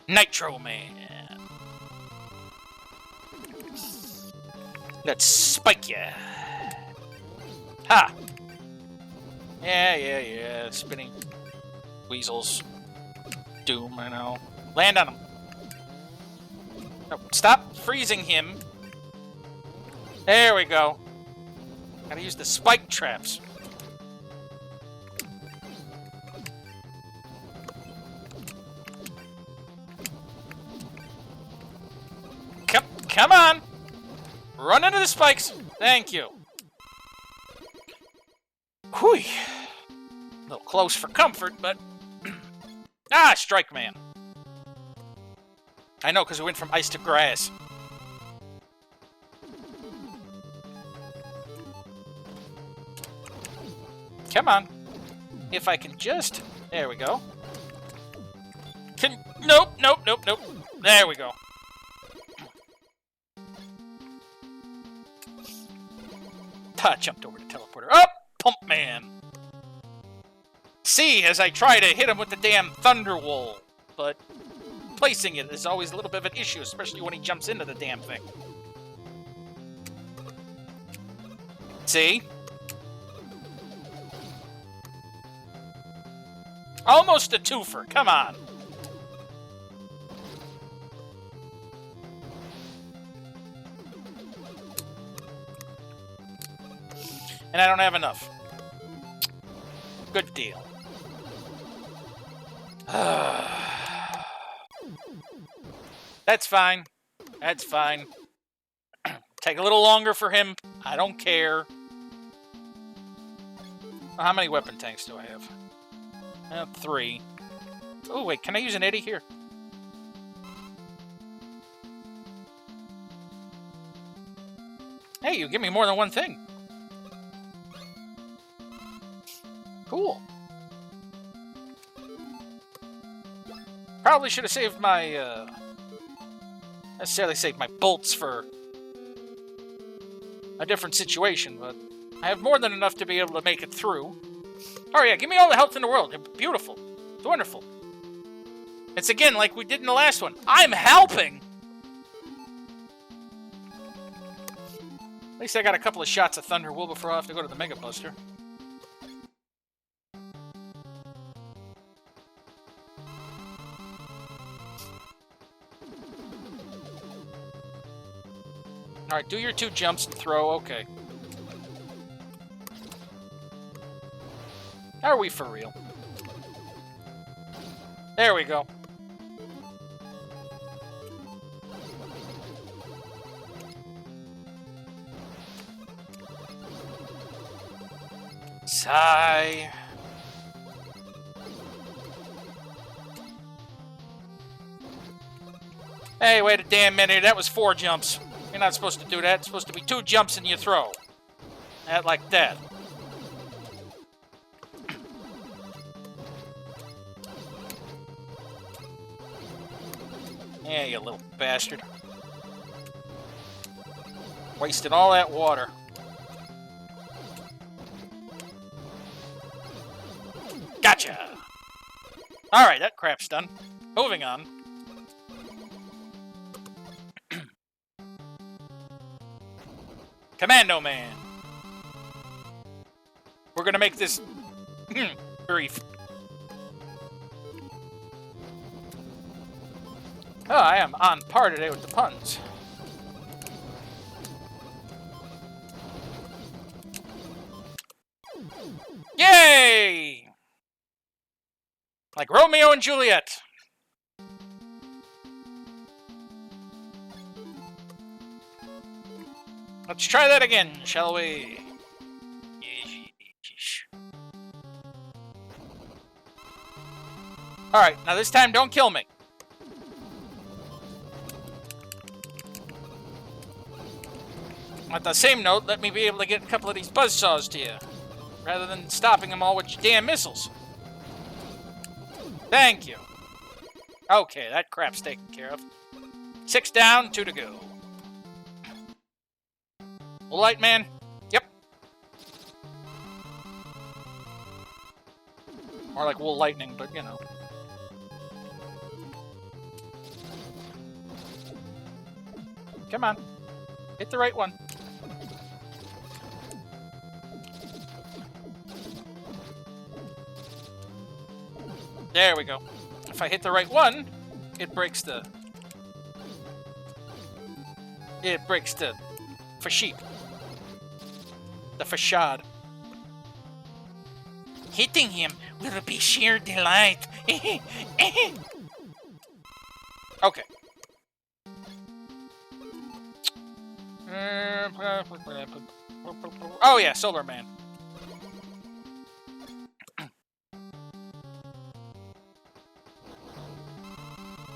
Nitro Man. Let's spike ya. Ha! Yeah. Spinning weasels. Doom, I know. Land on him. No, stop freezing him. There we go. Gotta use the spike traps. Come on! Run into the spikes! Thank you. Whew. A little close for comfort, but... Ah, Strike Man. I know, because we went from ice to grass. Come on. If I can just... There we go. Nope. There we go. Jumped over the teleporter. Up! Pump Man! See, as I try to hit him with the damn Thunder Wool. But placing it is always a little bit of an issue, especially when he jumps into the damn thing. See? Almost a twofer. Come on. And I don't have enough. Good deal. That's fine. That's fine. Take a little longer for him. I don't care. How many weapon tanks do I have? 3. Oh, wait. Can I use an Eddie here? Hey, you give me more than one thing. Cool. Probably should have saved my, necessarily saved my bolts for a different situation, but I have more than enough to be able to make it through. Oh yeah, give me all the health in the world. It's beautiful. It's wonderful. It's again like we did in the last one. I'm helping! At least I got a couple of shots of Thunder Wool before I have to go to the Mega Buster. Alright, do your 2 jumps and throw, okay. Are we for real? There we go. Sigh. Hey, wait a damn minute, that was 4 jumps. You're not supposed to do that. It's supposed to be 2 jumps and you throw. That like that. Yeah, you little bastard. Wasted all that water. Gotcha! Alright, that crap's done. Moving on. Commando Man. We're gonna make this brief. Oh, I am on par today with the puns. Yay! Like Romeo and Juliet. Let's try that again, shall we? Alright, now this time don't kill me. On the same note, let me be able to get a couple of these buzzsaws to you, rather than stopping them all with your damn missiles. Thank you. Okay, that crap's taken care of. 6 down, 2 to go. Light man. Yep. More like wool lightning, but you know. Come on. Hit the right one. There we go. If I hit the right one, it breaks the... sheep. The facade. Hitting him will be sheer delight. Okay. Oh yeah, Solar Man.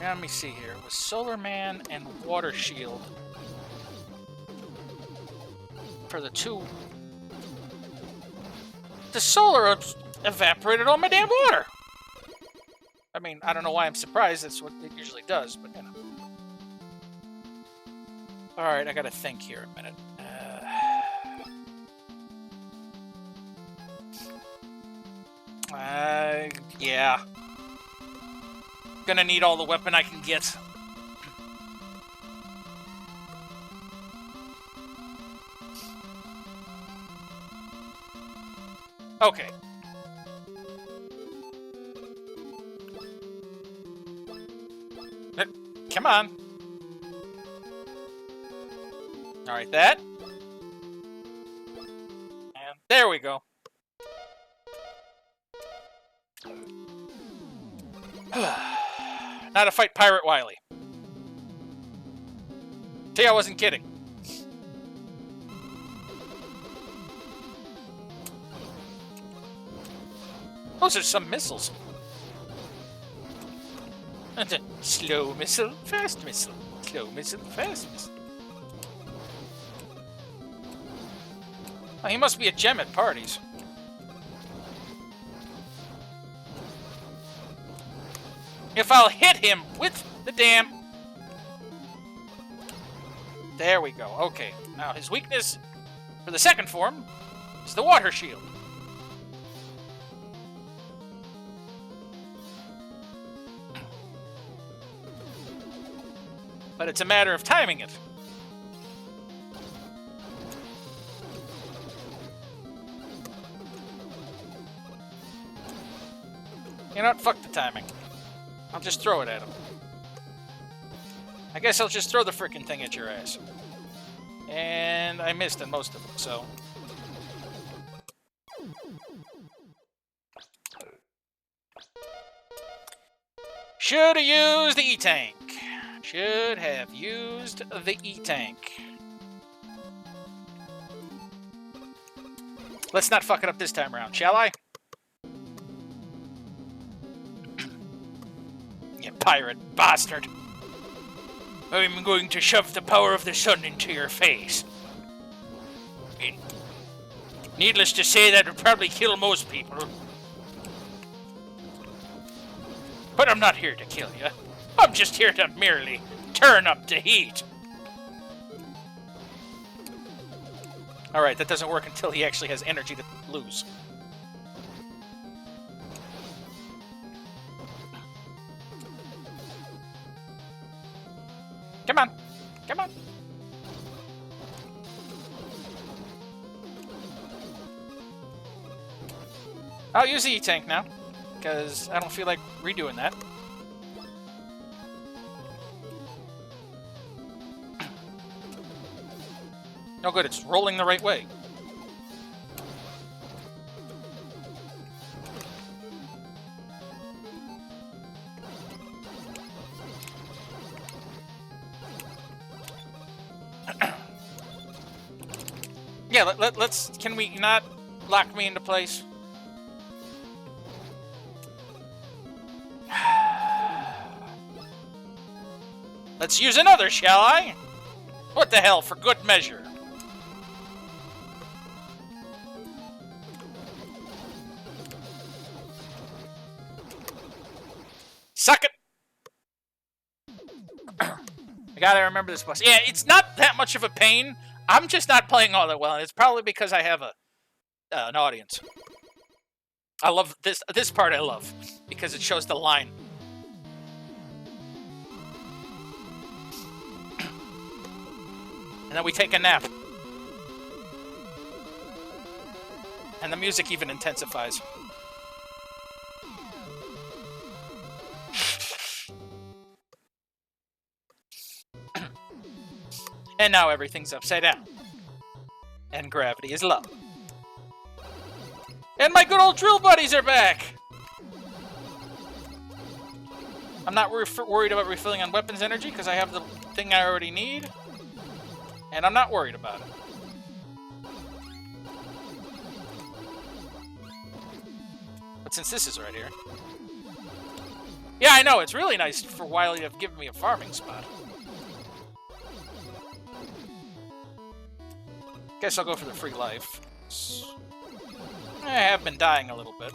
Now, let me see here. It was Solar Man and Water Shield for the two. The solar evaporated all my damn water. I mean, I don't know why I'm surprised. That's what it usually does, but you know. All right, I gotta think here a minute. Yeah. Gonna need all the weapon I can get. Okay. Come on. All right, that. And there we go. Now to fight Pirate Wily. See, I wasn't kidding. Those are some missiles. Slow missile, fast missile. Slow missile, fast missile. Oh, he must be a gem at parties. If I'll hit him with the damn... There we go. Okay. Now his weakness for the second form is the water shield. But it's a matter of timing it. You know what? Fuck the timing. I'll just throw it at him. I guess I'll just throw the frickin' thing at your ass. And I missed in most of them, so... Should have used the E-Tank. Should have used the E-Tank. Let's not fuck it up this time around, shall I? You pirate bastard. I'm going to shove the power of the sun into your face. Needless to say, that would probably kill most people. But I'm not here to kill you. I'm just here to merely turn up the heat. Alright, that doesn't work until he actually has energy to lose. Come on. Come on. I'll use the E-Tank now, because I don't feel like redoing that. No good, it's rolling the right way. Yeah, let's... Can we not lock me into place? Let's use another, shall I? What the hell, for good measure. I gotta remember this boss. Yeah, it's not that much of a pain. I'm just not playing all that well, and it's probably because I have an audience. I love this. This part I love because it shows the line. And then we take a nap. And the music even intensifies. And now everything's upside down. And gravity is low. And my good old drill buddies are back! I'm not worried about refilling on weapons energy because I have the thing I already need. And I'm not worried about it. But since this is right here... Yeah, I know, it's really nice for Wily to have given me a farming spot. Guess I'll go for the free life. I have been dying a little bit.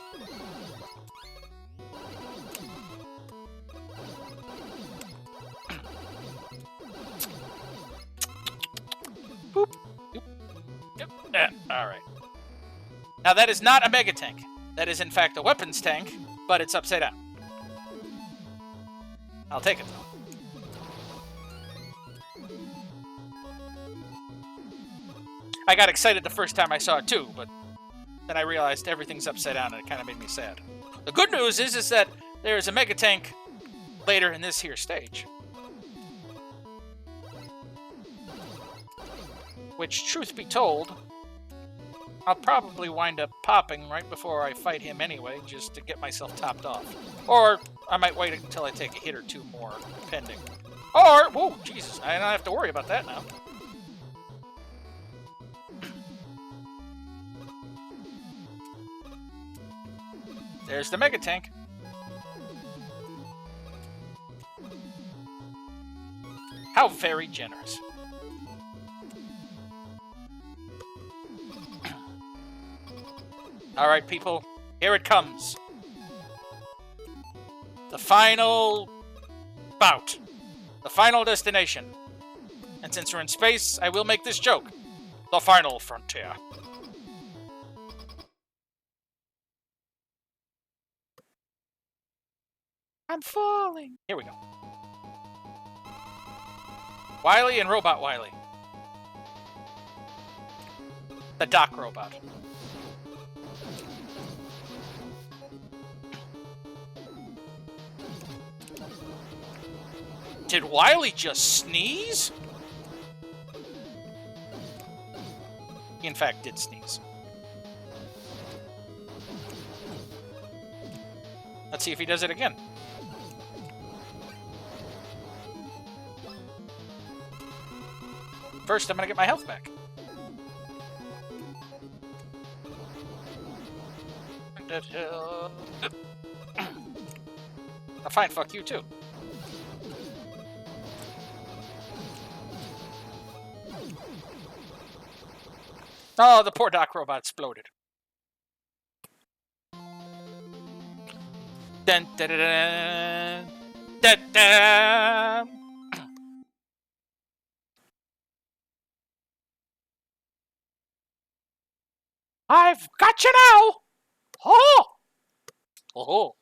Boop. Yep. Alright. Now that is not a mega tank. That is in fact a weapons tank, but it's upside down. I'll take it though. I got excited the first time I saw it too, but then I realized everything's upside down and it kind of made me sad. The good news is that there is a mega tank later in this here stage. Which, truth be told, I'll probably wind up popping right before I fight him anyway, just to get myself topped off. Or I might wait until I take a hit or two more, depending. Or, whoa, Jesus, I don't have to worry about that now. There's the mega tank. How very generous. All right, people, here it comes. The final bout. The final destination. And since we're in space, I will make this joke. The final frontier. I'm falling. Here we go. Wily and Robot Wily. The Doc Robot. Did Wily just sneeze? He in fact did sneeze. Let's see if he does it again. First, I'm gonna get my health back. Fine, fuck you too. Oh, the poor Doc Robot exploded. Dun, dun, dun, dun, dun, dun. I've got you now! Oh! Oh.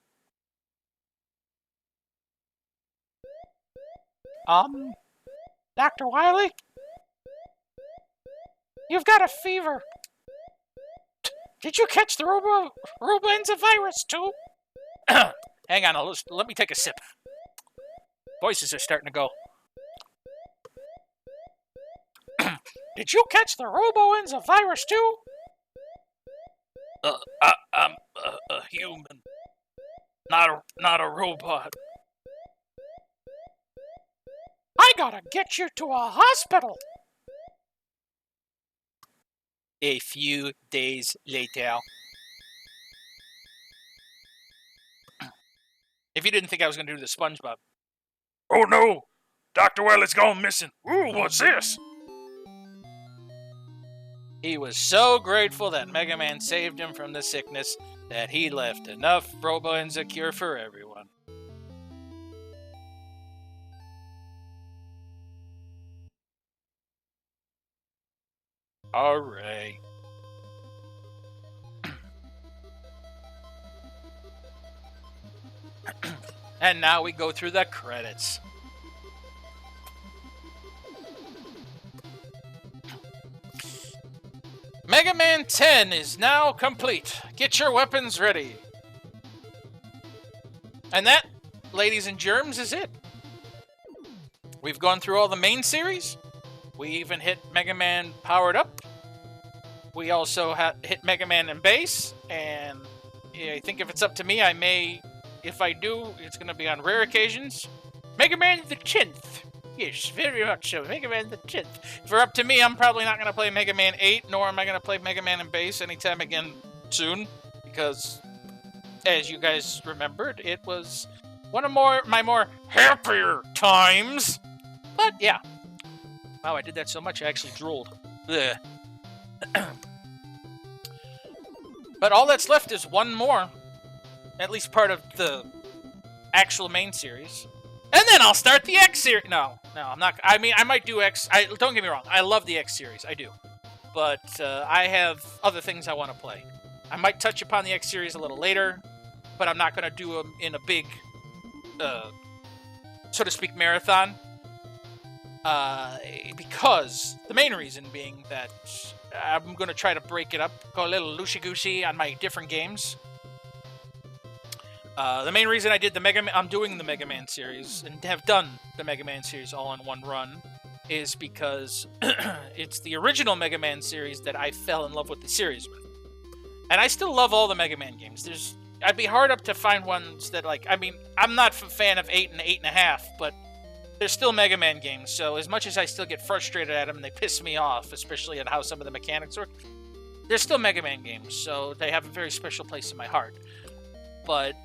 Dr. Wily? You've got a fever. Did you catch the robo-influenza virus too? Hang on, let me take a sip. Voices are starting to go. Did you catch the robo-influenza virus too? I'm a human, not a robot. I gotta get you to a hospital. A few days later. If you didn't think I was gonna do the SpongeBob. Oh no! Dr. Wily's gone missing. Ooh, what's this? He was so grateful that Mega Man saved him from the sickness that he left enough Robo-influenza cure for everyone. Alright. And now we go through the credits. Mega Man 10 is now complete. Get your weapons ready. And that, ladies and germs, is it. We've gone through all the main series. We even hit Mega Man Powered Up. We also hit Mega Man and Base. And I think if it's up to me, I may, if I do, it's going to be on rare occasions. Mega Man the 10th. Yes, very much so. Mega Man the 10th. If it's up to me, I'm probably not going to play Mega Man 8, nor am I going to play Mega Man and Base anytime again soon. Because, as you guys remembered, it was one of my more happier times. But, yeah. Wow, I did that so much I actually drooled. Blech. But all that's left is one more. At least part of the actual main series. And then I'll start the X series. No, I'm not. I mean, I might do X. Don't get me wrong. I love the X series. I do. But I have other things I want to play. I might touch upon the X series a little later. But I'm not going to do them in a big, so to speak, marathon. Because the main reason being that I'm going to try to break it up. Go a little loosey-goosey on my different games. The main reason I did I'm doing the Mega Man series, and have done the Mega Man series all in one run, is because it's the original Mega Man series that I fell in love with the series with. And I still love all the Mega Man games. I'd be hard up to find ones that, like, I mean, I'm not a fan of 8 and 8.5, but they're still Mega Man games, so as much as I still get frustrated at them and they piss me off, especially at how some of the mechanics work, they're still Mega Man games, so they have a very special place in my heart. But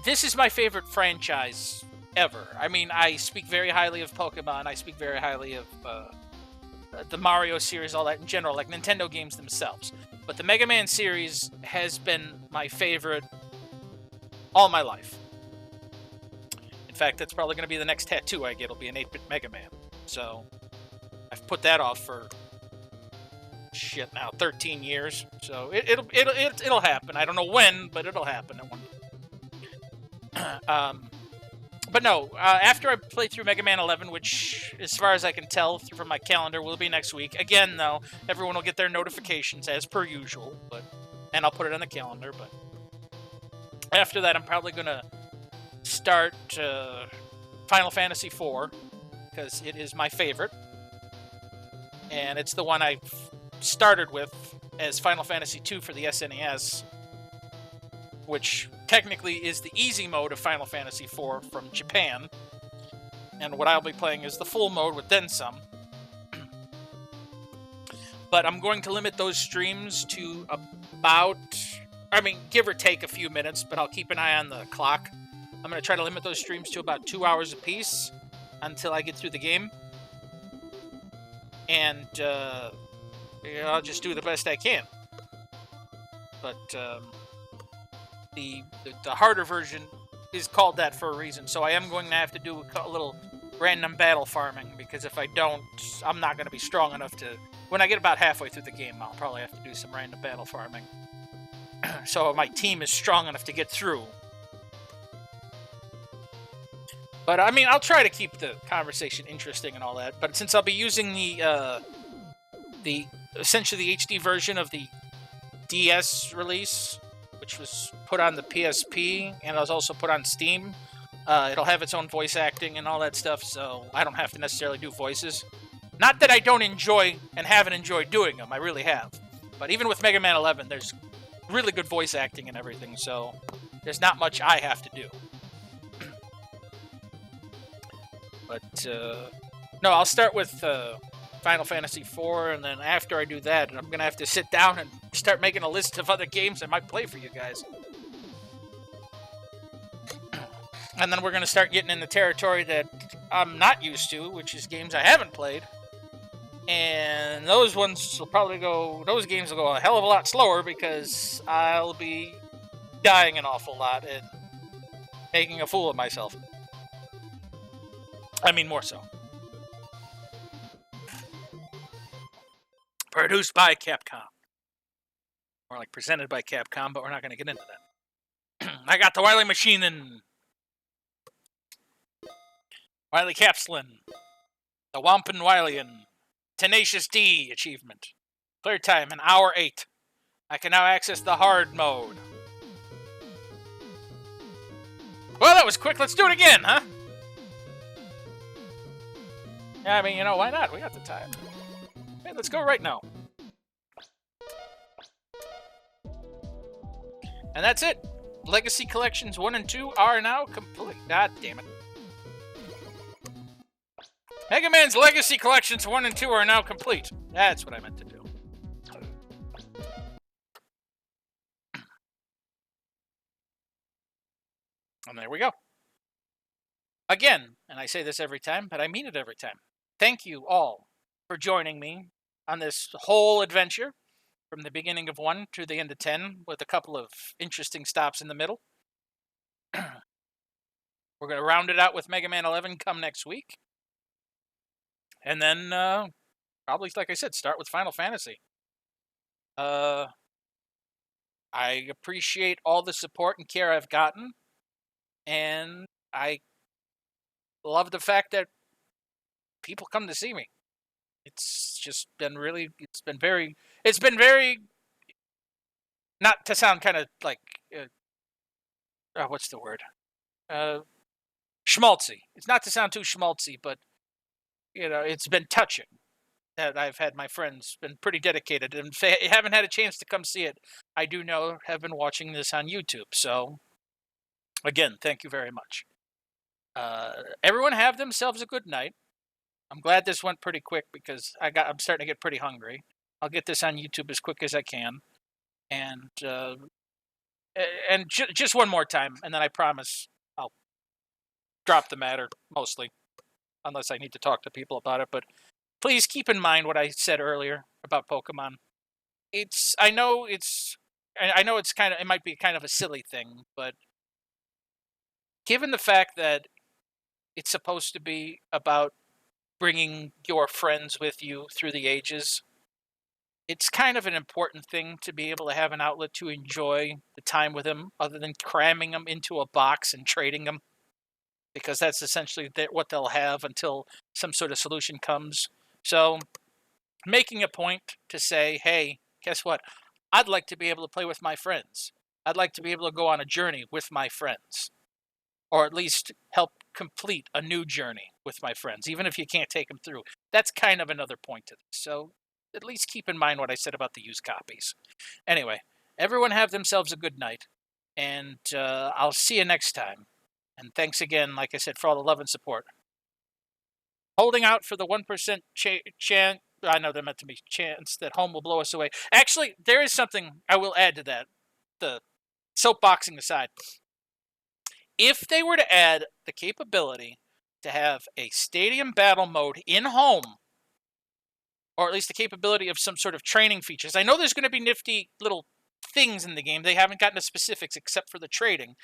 this is my favorite franchise ever. I mean, I speak very highly of Pokémon. I speak very highly of the Mario series, all that in general, like Nintendo games themselves. But the Mega Man series has been my favorite all my life. In fact, that's probably going to be the next tattoo I get. It'll be an 8-bit Mega Man. So I've put that off for 13 years. So it'll happen. I don't know when, but it'll happen at one point. But no, after I play through Mega Man 11, which, as far as I can tell from my calendar, will be next week. Again, though, everyone will get their notifications as per usual, and I'll put it on the calendar. But after that, I'm probably gonna start Final Fantasy IV, because it is my favorite, and it's the one I started with as Final Fantasy II for the SNES, which technically is the easy mode of Final Fantasy IV from Japan. And what I'll be playing is the full mode with then some. But I'm going to limit those streams to about, give or take a few minutes, but I'll keep an eye on the clock. I'm going to try to limit those streams to about 2 hours apiece until I get through the game. And I'll just do the best I can. But the harder version is called that for a reason, so I am going to have to do a little random battle farming, because if I don't, I'm not going to be strong enough to... When I get about halfway through the game, I'll probably have to do some random battle farming. So my team is strong enough to get through. But, I'll try to keep the conversation interesting and all that, but since I'll be using essentially the HD version of the DS release, which was put on the PSP, and it was also put on Steam. It'll have its own voice acting and all that stuff, so I don't have to necessarily do voices. Not that I don't enjoy and haven't enjoyed doing them, I really have. But even with Mega Man 11, there's really good voice acting and everything, so there's not much I have to do. But, no, I'll start with Final Fantasy IV, and then after I do that, I'm going to have to sit down and start making a list of other games I might play for you guys. And then we're going to start getting in the territory that I'm not used to, which is games I haven't played. And those games will go a hell of a lot slower, because I'll be dying an awful lot and making a fool of myself. More so. Produced by Capcom. More like presented by Capcom, but we're not going to get into that. I got the Wily Machine and Wily Capslin, the Wampin Wilian, Tenacious D achievement. Clear time, an hour 8. I can now access the hard mode. Well, that was quick. Let's do it again, huh? Yeah, I mean, you know, why not? We got the time. Hey, let's go right now. And that's it. Legacy Collections 1 and 2 are now complete. God damn it. Mega Man's Legacy Collections 1 and 2 are now complete. That's what I meant to do. And there we go. Again, and I say this every time, but I mean it every time. Thank you all for joining me on this whole adventure from the beginning of 1 to the end of 10 with a couple of interesting stops in the middle. We're going to round it out with Mega Man 11 come next week. And then, probably, like I said, start with Final Fantasy. I appreciate all the support and care I've gotten. And I love the fact that people come to see me. It's just been really, it's been very, not to sound kind of like, what's the word? Schmaltzy. It's not to sound too schmaltzy, but, you know, it's been touching that I've had my friends been pretty dedicated. And if they haven't had a chance to come see it, I do know have been watching this on YouTube. So, again, thank you very much. Everyone have themselves a good night. I'm glad this went pretty quick because I'm starting to get pretty hungry. I'll get this on YouTube as quick as I can. And just one more time, and then I promise I'll drop the matter, mostly, unless I need to talk to people about it. But please keep in mind what I said earlier about Pokemon. I know it's it might be kind of a silly thing, but given the fact that it's supposed to be about bringing your friends with you through the ages, it's kind of an important thing to be able to have an outlet to enjoy the time with them other than cramming them into a box and trading them, because that's essentially what they'll have until some sort of solution comes. So making a point to say, hey, guess what? I'd like to be able to play with my friends. I'd like to be able to go on a journey with my friends, or at least help complete a new journey with my friends, even if you can't take them through. That's kind of another point to this. So at least keep in mind what I said about the used copies. Anyway, everyone have themselves a good night, and I'll see you next time. And thanks again, like I said, for all the love and support. Holding out for the 1% chance. I know they're meant to be chance that home will blow us away. Actually, there is something I will add to that. The soapboxing aside. If they were to add the capability to have a stadium battle mode in home, or at least the capability of some sort of training features. I know there's going to be nifty little things in the game. They haven't gotten to specifics except for the trading.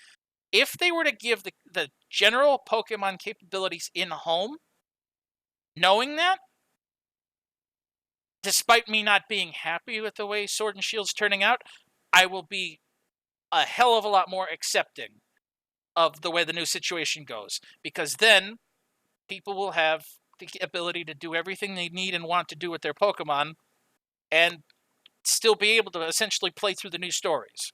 If they were to give the general Pokemon capabilities in home, knowing that, despite me not being happy with the way Sword and Shield's turning out, I will be a hell of a lot more accepting of the way the new situation goes. Because then people will have the ability to do everything they need and want to do with their Pokemon and still be able to essentially play through the new stories.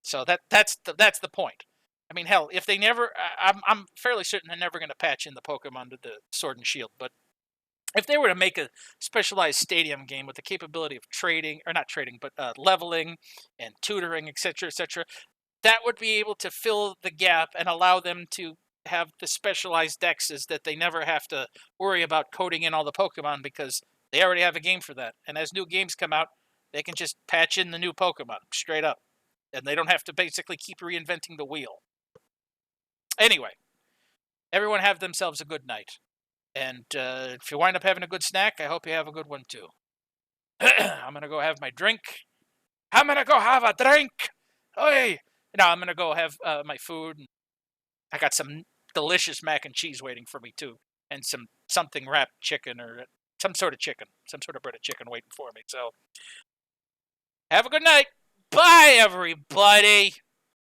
So that's the point. I mean, hell, if they never... I'm fairly certain they're never going to patch in the Pokemon to the Sword and Shield, but if they were to make a specialized stadium game with the capability of trading, or not trading, but leveling and tutoring, etc., that would be able to fill the gap and allow them to have the specialized dexes that they never have to worry about coding in all the Pokemon, because they already have a game for that. And as new games come out, they can just patch in the new Pokemon straight up. And they don't have to basically keep reinventing the wheel. Anyway, everyone have themselves a good night. And if you wind up having a good snack, I hope you have a good one too. I'm going to go have my drink. I'm going to go have a drink. Hey! Now I'm going to go have my food. I got some delicious mac and cheese waiting for me too. And something wrapped chicken or some sort of chicken, some sort of breaded chicken waiting for me. So have a good night. Bye, everybody.